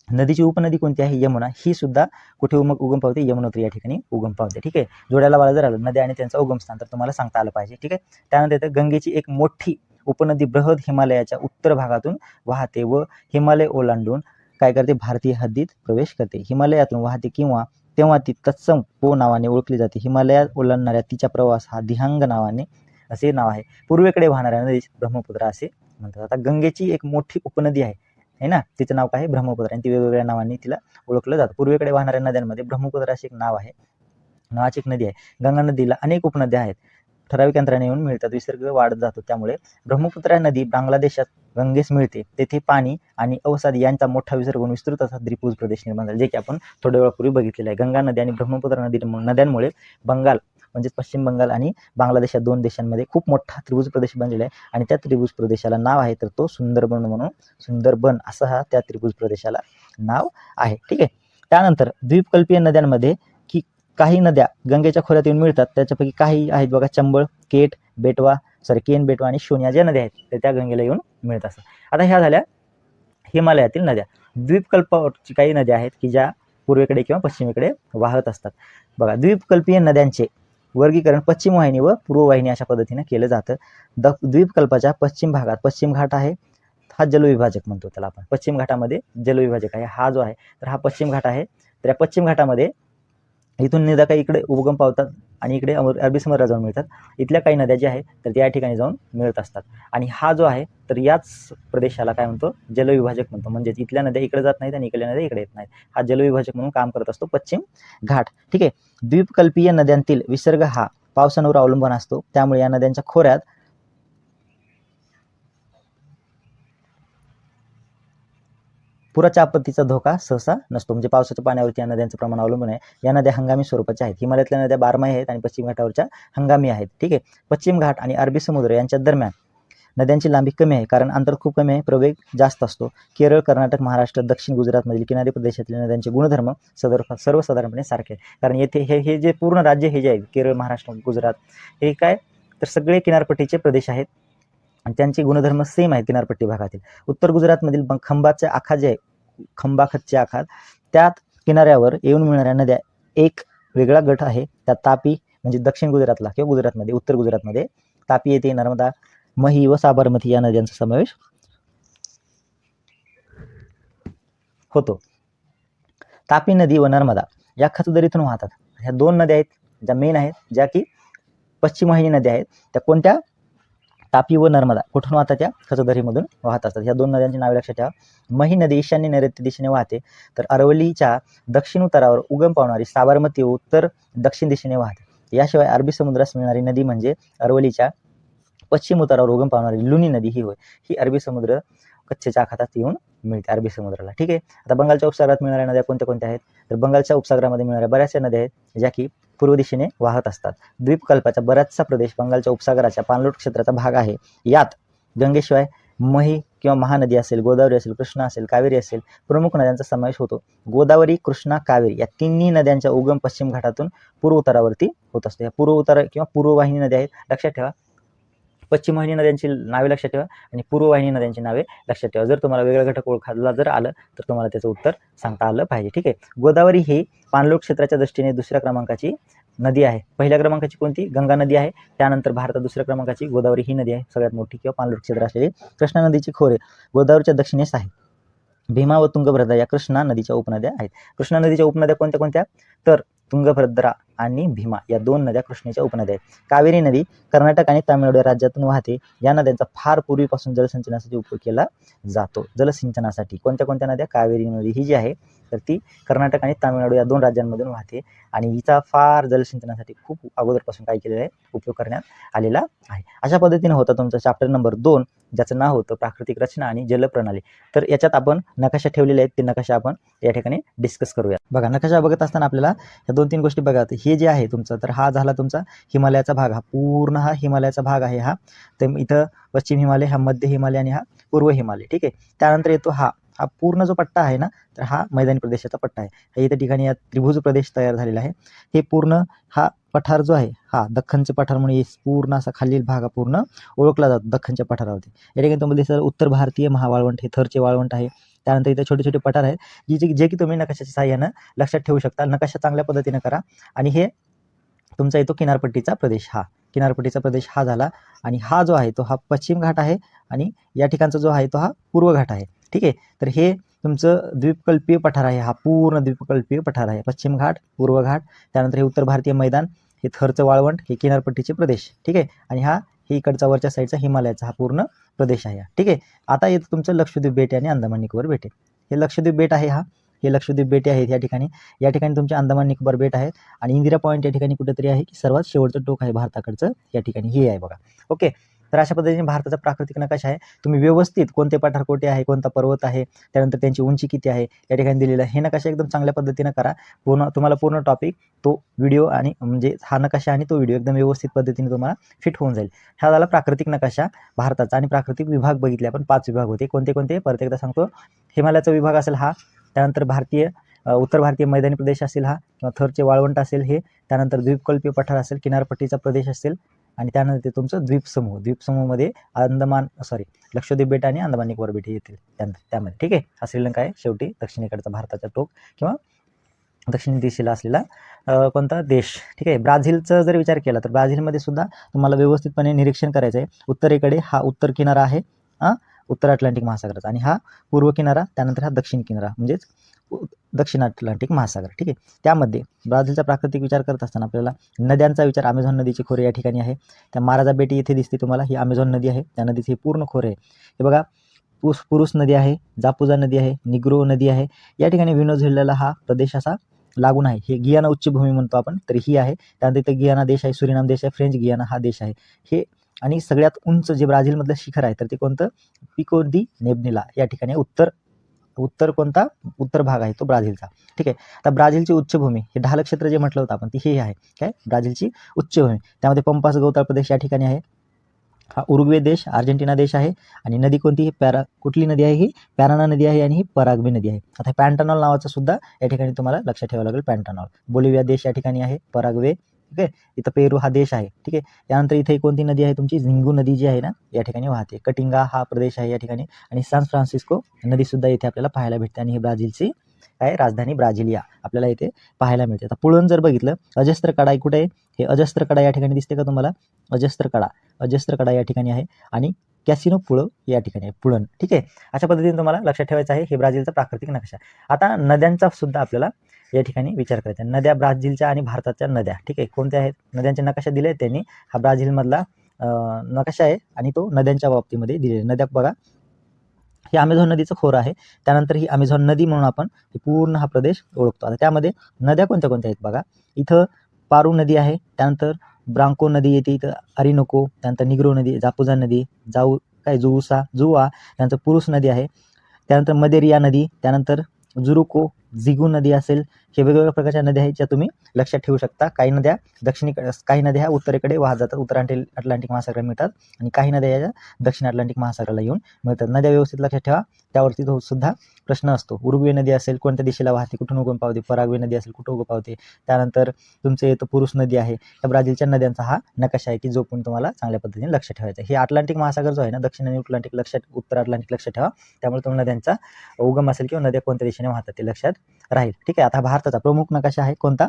नदीची उपनदी कोणती आहे? यमुना. ही सुद्धा कुठे उगम पावते? यमुनोत्री या ठिकाणी उगम पावते, ठीक आहे. जोड्याला वाला जर आलं नद्या आणि त्यांचं उगमस्थान तर तुम्हाला सांगता आलं पाहिजे, ठीक आहे. त्यानंतर येतं गंगेची एक मोठी उपनदी बृहद हिमालयाच्या उत्तर भागातून वाहते व हिमालय ओलांडून काय करते? भारतीय हद्दीत प्रवेश करते. हिमालयातून वाहते किंवा तेव्हा ती तत्सम पो नावाने ओळखली जाते. हिमालयात ओलांडणाऱ्या तिचा प्रवास हा दिहांग नावाने असे नाव आहे. पूर्वेकडे वाहणाऱ्या नदीस ब्रह्मपुत्रा असे म्हणतात. आता गंगेची एक मोठी उपनदी आहे ना, तिचं नाव काय आहे? ब्रह्मपुत्रा. आणि ती वेगवेगळ्या नावांनी तिला ओळखलं जातं. पूर्वेकडे वाहणाऱ्या नद्यांमध्ये ब्रह्मपुत्रा असे एक नाव आहे, नावाची एक नदी आहे. गंगा नदीला अनेक उपनद्या आहेत, ठराविक अंतराने येऊन मिळतात, विसर्ग वाढत जातो. त्यामुळे ब्रह्मपुत्रा नदी बांगलादेशात गंगेस मिळते. तेथे पाणी आणि अवसाद यांचा मोठा विसर्ग होऊन विस्तृत असा द्विभुज प्रदेश निर्माण झाला, जे की आपण थोड्या वेळापूर्वी बघितलेलं आहे. गंगा नदी आणि ब्रह्मपुत्रा नद्यांमुळे बंगाल म्हणजे पश्चिम बंगाल आणि बांगलादेश या दोन देशांमध्ये खूप मोठा त्रिभुज प्रदेश बनलेला आहे. आणि त्या त्रिभुज प्रदेशाला नाव आहे तर तो सुंदरबन म्हणून, सुंदरबन असं हा त्या त्रिभुज प्रदेशाला नाव आहे, ठीक आहे. त्यानंतर द्वीपकल्पीय नद्यांमध्ये की काही नद्या गंगेच्या खोऱ्यात येऊन मिळतात. त्याच्यापैकी काही आहेत बघा, चंबळ, केन, बेटवा आणि शोनिया ज्या नद्या आहेत तर त्या गंगेला येऊन मिळत असतात. आता ह्या झाल्या हिमालयातील नद्या. द्वीपकल्पावरची काही नद्या आहेत की ज्या पूर्वेकडे किंवा पश्चिमेकडे वाहत असतात. बघा, द्वीपकल्पीय नद्यांचे वर्गीकरण पश्चिम वाहिनी व पूर्व वाहिनी अशा पद्धतीने केलं जातं. द्वीपकल्पाच्या पश्चिम भागात पश्चिम घाट आहे, हा जलविभाजक म्हणतो त्याला आपण. पश्चिम घाटामध्ये जलविभाजक आहे, हा जो आहे तर हा पश्चिम घाट आहे. तर या पश्चिम घाटामध्ये इथून नद्या काही इकडे उगम पावतात आणि इकडे अरबी समुद्रात जाऊन मिळतात. इथल्या काही नद्या ज्या आहेत तर त्या ठिकाणी जाऊन मिळत असतात. आणि हा जो आहे तर याच प्रदेशाला काय म्हणतो? जलविभाजक म्हणतो. म्हणजे इथल्या नद्या इकडे जात नाहीत आणि इकडल्या नद्या इकडे येत नाहीत. हा जलविभाजक म्हणून काम करत असतो पश्चिम घाट, ठीक आहे. द्वीपकल्पीय नद्यांतील विसर्ग हा पावसावर अवलंबून असतो. त्यामुळे या नद्यांच्या खोऱ्यात पुराच्या आपत्तीचा धोका सहसा नसतो. म्हणजे पावसाच्या पाण्यावरती या नद्यांचं प्रमाण अवलंबून आहे. या नद्या हंगामी स्वरूपाच्या आहेत. हिमालयातल्या नद्या बारमाही आहेत आणि पश्चिम घाटावरच्या हंगामी आहेत, ठीक आहे. पश्चिम घाट आणि अरबी समुद्र यांच्या दरम्यान नद्यांची लांबी कमी आहे, कारण अंतर खूप कमी आहे, प्रवेग जास्त असतो. केरळ, कर्नाटक, महाराष्ट्र, दक्षिण गुजरातमधील किनारी प्रदेशातील नद्यांचे गुणधर्म सर्वसाधारणपणे सारखे आहेत. कारण येथे हे जे पूर्ण राज्य हे जे आहे केरळ, महाराष्ट्र, गुजरात हे काय तर सगळे किनारपट्टीचे प्रदेश आहेत आणि त्यांचे गुणधर्म सेम आहेत किनारपट्टी भागातील. उत्तर गुजरातमधील खंबाचे आखात जे आहे, खंबाखतचे आखात, त्यात किनाऱ्यावर येऊन मिळणाऱ्या नद्या एक वेगळा गट आहे. त्यात तापी म्हणजे दक्षिण गुजरातला किंवा गुजरातमध्ये, उत्तर गुजरातमध्ये तापी येते, नर्मदा, मही व साबरमती या नद्यांचा समावेश होतो. तापी नदी व नर्मदा या खचदरीतून वाहतात. ह्या दोन नद्या आहेत ज्या मेन आहेत, ज्या की पश्चिम वाहिनी नद्या आहेत. त्या कोणत्या? तापी व नर्मदा. कुठून वाहतात? त्या खचदरीमधून वाहत असतात. ह्या दोन नद्यांची नावे लक्षात ठेवा. मही नदी ईशान्य नैऋत्य दिशेने वाहते, तर अरवलीच्या दक्षिण उतारावर उगम पावणारी साबरमती उत्तर दक्षिण दिशेने वाहते. याशिवाय अरबी समुद्रास मिळणारी नदी म्हणजे अरवलीच्या पश्चिम उतारावर उगम पावणारी लुनी नदी ही होय. ही अरबी समुद्र कच्छच्या आखातात येऊन मिळते अरबी समुद्राला. ठीक आहे. आता बंगालच्या उपसागरात मिळणाऱ्या नद्या कोणत्या कोणत्या आहेत? तर बंगालच्या उपसागरामध्ये मिळणाऱ्या बऱ्याचशा नद्या आहेत ज्या की पूर्व दिशेने वाहत असतात. द्वीपकल्पाचा बराचसा प्रदेश बंगालच्या उपसागराच्या पाणलोट क्षेत्राचा भाग आहे. यात गंगेशिवाय मही किंवा महानदी असेल, गोदावरी असेल, कृष्णा असेल, कावेरी असेल, प्रमुख नद्यांचा समावेश होतो. गोदावरी, कृष्णा, कावेरी या तिन्ही नद्यांच्या उगम पश्चिम घाटातून पूर्व उतारावरती होत असतो. या पूर्व उतार किंवा पूर्ववाहिनी नद्या आहेत, लक्षात ठेवा. पश्चिम वाहिनी नद्यांची नावे लक्षात ठेवा आणि पूर्ववाहिनी नद्यांची नावे लक्षात ठेवा. जर तुम्हाला वेगळा घटक ओळखायला जर आलं तर तुम्हाला त्याचं उत्तर सांगता आलं पाहिजे. ठीक आहे. गोदावरी ही पाणलोट क्षेत्राच्या दृष्टीने दुसऱ्या क्रमांकाची नदी आहे. पहिल्या क्रमांकाची कोणती? गंगा नदी आहे. त्यानंतर भारतात दुसऱ्या क्रमांकाची गोदावरी ही नदी आहे, सगळ्यात मोठी किंवा पाणलोट क्षेत्र असलेली. कृष्णा नदीची खोरे गोदावरीच्या दक्षिणेस आहे. भीमा व तुंगभद्रा या कृष्णा नदीच्या उपनद्या आहेत. कृष्णा नदीच्या उपनद्या कोणत्या कोणत्या? तर तुंगभद्रा आणि भीमा या दोन नद्या कृष्णेच्या उपनद्या आहेत. कावेरी नदी कर्नाटक आणि तामिळनाडू राज्यातून वाहते. या नद्यांचा फार पूर्वीपासून जलसिंचनासाठी उपयोग केला जातो. जलसिंचनासाठी कोणत्या कोणत्या नद्या? कावेरी नदी ही जी आहे तर ती कर्नाटक आणि तामिळनाडू या दोन राज्यांमधून वाहते आणि हिचा फार जलसिंचनासाठी खूप अगोदरपासून काय केलेलं आहे? उपयोग करण्यात आलेला आहे. अशा पद्धतीने होता तुमचा चॅप्टर नंबर 2 ज्याचं नाव होतं प्राकृतिक रचना आणि जलप्रणाली. तर याच्यात आपण नकाशा ठेवलेले आहेत, ते नकाशा आपण या ठिकाणी डिस्कस करूया. बघा, नकाशा बघत असताना आपल्याला या 2-3 गोष्टी बघा. हे जे आहे तुमचं, तर हा झाला तुमचा हिमालयाचा भाग. हा पूर्ण हा हिमालयाचा भाग आहे. हा तर इथं पश्चिम हिमालय, हा मध्य हिमालय आणि हा पूर्व हिमालय. ठीक आहे. त्यानंतर येतो हा पूर्ण जो पट्टा आहे ना, तर हा मैदानी प्रदेशाचा पट्टा आहे. हे इथं ठिकाणी या त्रिभुज प्रदेश तयार झालेला आहे. हे पूर्ण हा पठार जो आहे हा दख्खनचे पठार म्हणून पूर्ण असा खालील भाग पूर्ण ओळखला जातो दख्खनच्या पठारावरती. या ठिकाणी तुम्हाला दिसेल उत्तर भारतीय महावाळवंट, हे थरचे वाळवंट आहे. त्यानंतर इथे छोटे छोटे पठार आहेत जे की तुम्ही नकाशाच्या सहाय्यानं लक्षात ठेवू शकता. नकाशा चांगल्या पद्धतीने करा. आणि हे तुमचा येतो किनारपट्टीचा प्रदेश. किनारपट्टीचा प्रदेश हा झाला. आणि हा जो आहे तो हा पश्चिम घाट आहे आणि या ठिकाणचा जो आहे तो हा पूर्व घाट आहे. ठीक आहे. तर हे तुमचं द्वीपकल्पीय पठार आहे. हा पूर्ण द्वीपकल्पीय पठार आहे. पश्चिम घाट, पूर्व घाट, त्यानंतर हे उत्तर भारतीय मैदान, हे थरचं वाळवंट, हे किनारपट्टीचे प्रदेश. ठीक आहे. आणि हे इकडचा वरच्या साईडचा हिमालयाचा हा पूर्ण प्रदेश आहे. ठीक आहे. आता येतं तुमचं लक्षद्वीप बेट आणि अंदमान निकोबार बेट. हे लक्षद्वीप बेट आहे. हे लक्षद्वीप बेटे आहेत या ठिकाणी तुमचे अंदमान निकोबार बेट आहेत. आणि इंदिरा पॉईंट या ठिकाणी कुठेतरी आहे की सर्वात शेवटचं टोक आहे भारताकडचं, या ठिकाणी हे आहे बघा. ओके. तर अशा पद्धतीने भारताचा प्राकृतिक नकाशा आहे. तुम्ही व्यवस्थित कोणते पठार कोठे आहे, कोणता पर्वत आहे, त्यानंतर त्यांची उंची किती आहे या ठिकाणी दिलेलं आहे. हे नकाशा एकदम चांगल्या पद्धतीनं करा. तुम्हाला पूर्ण टॉपिक, तो व्हिडिओ आणि म्हणजे हा नकाशा आणि तो व्हिडिओ एकदम व्यवस्थित पद्धतीने तुम्हाला फिट होऊन जाईल. हा झाला प्राकृतिक नकाशा भारताचा. आणि प्राकृतिक विभाग बघितले आपण, 5 विभाग होते. कोणते कोणते? परत एकदा सांगतो. हिमालयाचा विभाग असेल हा, त्यानंतर उत्तर भारतीय मैदानी प्रदेश असेल हा, किंवा थरचे वाळवंट असेल हे, त्यानंतर द्वीपकल्पीय पठार असेल, किनारपट्टीचा प्रदेश असेल, आणि त्यानंतर तुमचं द्वीपसमूहमध्ये लक्षद्वीप बेट आणि अंदमान निकोबार बेट येतील त्यामध्ये. ठीक आहे. हा श्रीलंका आहे शेवटी, दक्षिणेकडचा भारताचा टोक किंवा दक्षिण दिशेला असलेला कोणता देश. ठीक आहे. ब्राझीलचा जर विचार केला तर ब्राझीलमध्ये सुद्धा तुम्हाला व्यवस्थितपणे निरीक्षण करायचं आहे. उत्तरेकडे हा उत्तर किनारा आहे, उत्तर अटलांटिक महासागराचा, आणि हा पूर्व किनारा, त्यानंतर हा दक्षिण किनारा म्हणजेच दक्षिण अटलांटिक महासागर. ठीक आहे. त्यामध्ये ब्राझीलचा प्राकृतिक विचार करत असताना आपल्याला नद्यांचा विचार, अमेझॉन नदीची खोरे या ठिकाणी आहे. त्या महाराजा बेटी येथे दिसते तुम्हाला, ही अमेझॉन नदी आहे. त्या नदीचे हे पूर्ण खोरे आहे. हे बघा, पुरुष नदी आहे, जापुजा नदी आहे, निग्रो नदी आहे. या ठिकाणी व्हेनेझुएलाला हा प्रदेश असा लागून आहे. हे गियाना उच्चभूमी म्हणतो आपण, तर ही आहे. त्यानंतर इथे गियाना देश आहे, सुरिनाम देश आहे, फ्रेंच गियाना हा देश आहे. हे आणि सगळ्यात उंच जे ब्राझीलमधलं शिखर आहे तर ते कोणतं? पिको दी नेब्निला या ठिकाणी उत्तर भाग आहे तो ब्राझीलचा. ठीक आहे. आता ब्राझीलची उच्चभूमी, हे ढाल क्षेत्र जे म्हटलं होतं आपण, ती हे आहे काय? ब्राझीलची उच्चभूमी. त्यामध्ये पंपास गवताळ प्रदेश या ठिकाणी आहे. हा उरुग्वे देश, अर्जेंटिना देश आहे. आणि नदी कोणती? कुठली नदी आहे? ही पॅराना नदी आहे आणि ही पराग्वे नदी आहे. आता पॅन्टानॉल नावाचं सुद्धा या ठिकाणी तुम्हाला लक्षात ठेवावं लागेल. पॅन्टानॉल बोलिव्हिया देश या ठिकाणी आहे, पराग्वे. ठीक आहे. इथं पेरू हा देश आहे. ठीक आहे. त्यानंतर इथे कोणती नदी आहे तुमची? झिंगू नदी जी आहे ना या ठिकाणी वाहते. कटिंगा हा प्रदेश आहे या ठिकाणी. आणि सॅन फ्रान्सिस्को नदी सुद्धा इथे आपल्याला पाहायला भेटते. आणि ही ब्राझीलची राजधानी ब्राझिलिया आपल्याला इथे पाहायला मिळते. आता पुळण जर बघितलं, अजस्त्र कडा कुठे आहे? हे अजस्त्र कडा या ठिकाणी दिसते का तुम्हाला? अजस्त्र कडा या ठिकाणी आहे. आणि कॅसिनो पुळं या ठिकाणी आहे, पुळण. ठीक आहे. अशा पद्धतीने तुम्हाला लक्षात ठेवायचं आहे हे ब्राझीलचा प्राकृतिक नकाशा. आता नद्यांचा सुद्धा आपल्याला या ठिकाणी विचार करायचा. नद्या ब्राझीलच्या आणि भारताच्या नद्या, ठीक आहे, कोणत्या आहेत? नद्यांचे नकाशा दिले त्यांनी. हा ब्राझीलमधला नकाशा आहे आणि तो नद्यांच्या बाबतीमध्ये दिलेला. नद्या बघा, ही अमेझॉन नदीचं खोरं आहे. त्यानंतर ही अमेझॉन नदी म्हणून आपण पूर्ण हा प्रदेश ओळखतो. आता त्यामध्ये नद्या कोणत्या कोणत्या आहेत बघा. इथं पारू नदी आहे, त्यानंतर ब्रांको नदी येते, इथं अरिनोको, त्यानंतर निग्रो नदी, जापुजा नदी, जुआ, त्यानंतर पुरुष नदी आहे. त्यानंतर मदेरिया नदी, त्यानंतर जुरुको, झिगू नदी असेल, हे वेगवेगळ्या प्रकारच्या नद्या आहेत ज्या तुम्ही लक्षात ठेवू शकता. काही नद्या दक्षिणेकडे, काही नद्या ह्या उत्तरेकडे वाहत जातात, उत्तर अटलांटिक महासागराला मिळतात, आणि काही नद्या या दक्षिण अटलांटिक महासागराला येऊन मिळतात. नद्या व्यवस्थित लक्षात ठेवा, त्यावरती तो सुद्धा प्रश्न असतो. उरुग्वे नदी असेल, कोणत्या दिशेला वाहते, कुठून उगम पावते. पराग्वे नदी असेल, कुठं उगम पावते. त्यानंतर तुमचे येतं पुरुष नदी आहे. या ब्राझीलच्या नद्यांचा हा नकाशा आहे की जो पण तुम्हाला चांगल्या पद्धतीने लक्षात ठेवायचा आहे. हे अटलांटिक महासागर जो आहे ना, दक्षिण आणि उत्तर अटलांटिक लक्षात ठेवा. त्यामुळे तुम्हाला नद्यांचा उगम असेल किंवा नद्या कोणत्या दिशेने वाहतात ते लक्षात राहील. ठीक आहे. आता भारताचा प्रमुख नकाशा आहे कोणता,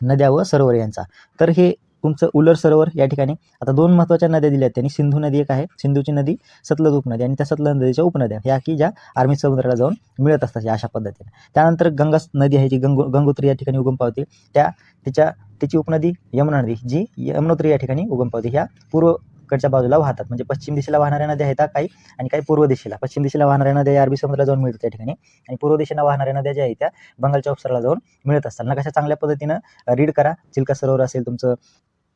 नद्या व सरोवर यांचा. तर हे तुमचं उलर सरोवर या ठिकाणी आता 2 महत्त्वाच्या नद्या दिल्या आहेत त्यांनी. सिंधू नदी एक आहे, सिंधूची नदी, सतलज उपनदी, आणि त्या सतलज नदीच्या उपनद्या ह्या की ज्या आर्मी समुद्राला जाऊन मिळत असतात अशा पद्धतीने. त्यानंतर गंगा नदी आहे जी गंगोत्री या ठिकाणी उगम पावते. त्याची उपनदी यमुना नदी जी यमुनोत्री या ठिकाणी उगम पावते. ह्या पूर्वकडच्या बाजूला वाहतात, म्हणजे पश्चिम दिशेला वाहणाऱ्या नद्या आहेत काही, आणि काही पूर्व दिशेला. पश्चिम दिशेला वाहणाऱ्या नद्या अरबी समुद्राला जाऊन मिळतात त्या ठिकाणी, आणि पूर्व दिशेला वाहणाऱ्या नद्या ज्या आहेत त्या बंगालच्या उपसागराला जाऊन मिळत असतात. नकाशा चांगल्या पद्धतीनं रीड करा. चिल्का सरोवर असेल तुमचं.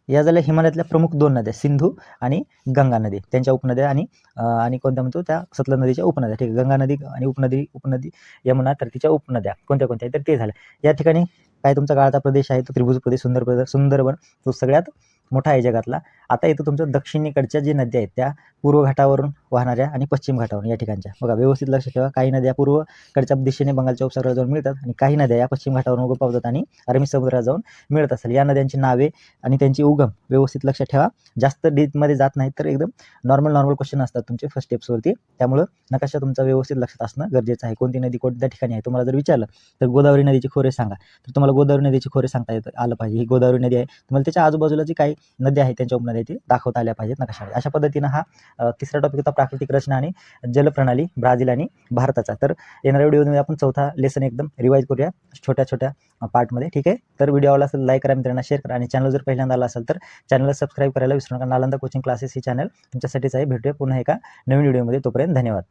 या झाल्या हिमालयातल्या प्रमुख 2 नद्या, सिंधू आणि गंगा नदी, त्यांच्या उपनद्या, आणि कोणत्या म्हणतो त्या सतलज नदीच्या उपनद्या. ठीक आहे. गंगा नदी आणि उपनदी यमुना, तर तिच्या उपनद्या कोणत्या कोणत्या आहेत तर ते झालं. या ठिकाणी काय तुमचा गाळाचा प्रदेश आहे तो त्रिभुज प्रदेश, सुंदरबन तो सगळ्यात मोठा आहे जगातला. आता इथं तुमचं दक्षिणेकडच्या जी नद्या आहेत त्या पूर्व घाटावरून वाहणाऱ्या आणि पश्चिम घाटावरून या ठिकाणच्या बघा व्यवस्थित लक्षात ठेवा. काही नद्या पूर्वकडच्या दिशेने बंगालच्या उपसागराला जाऊन मिळतात, आणि काही नद्या या पश्चिम घाटावरून उगम पावतात आणि अरबी समुद्राला जाऊन मिळत असेल. या नद्यांची नावे आणि त्यांची उगम व्यवस्थित लक्षात ठेवा. जास्त डीपमध्ये जात नाही, तर एकदम नॉर्मल क्वेश्चन असतात तुमचे फर्स्ट स्टेप्सवरती. त्यामुळं नकाशा तुमचा व्यवस्थित लक्षात असणं गरजेचं आहे. कोणती नदी कोणत्या ठिकाणी आहे तुम्हाला जर विचारलं तर गोदावरी नदीची खोरे सांगा, तर तुम्हाला गोदावरी नदीची खोरे सांगता आलं पाहिजे. ही गोदावरी नदी आहे, तुम्हाला त्याच्या आजूबाजूला जी काही नद्या आहेत त्यांच्या उपनद्या ते दाखवता आल्या पाहिजेत नकाशामध्ये. अशा पद्धतीनं हा तिसरा टॉपिक होता प्राकृतिक रचना आणि जलप्रणाली ब्राझील आणि भारताचा. तर येणाऱ्या व्हिडिओमध्ये आपण चौथा लेसन एकदम रिवाईज करूया छोट्या पार्टमध्ये. ठीक आहे. तर व्हिडिओ आवडला असेल लाईक करा, मित्रांना शेअर करा, आणि चॅनल जर पहिल्यांदा आला असेल तर चॅनलला सबस्क्राईब करायला विसरू नका. नालंदा कोचिंग क्लासेस ही चॅनल तुमच्यासाठीच आहे. भेटूया पुन्हा एका नवीन व्हिडिओमध्ये. तोपर्यंत धन्यवाद.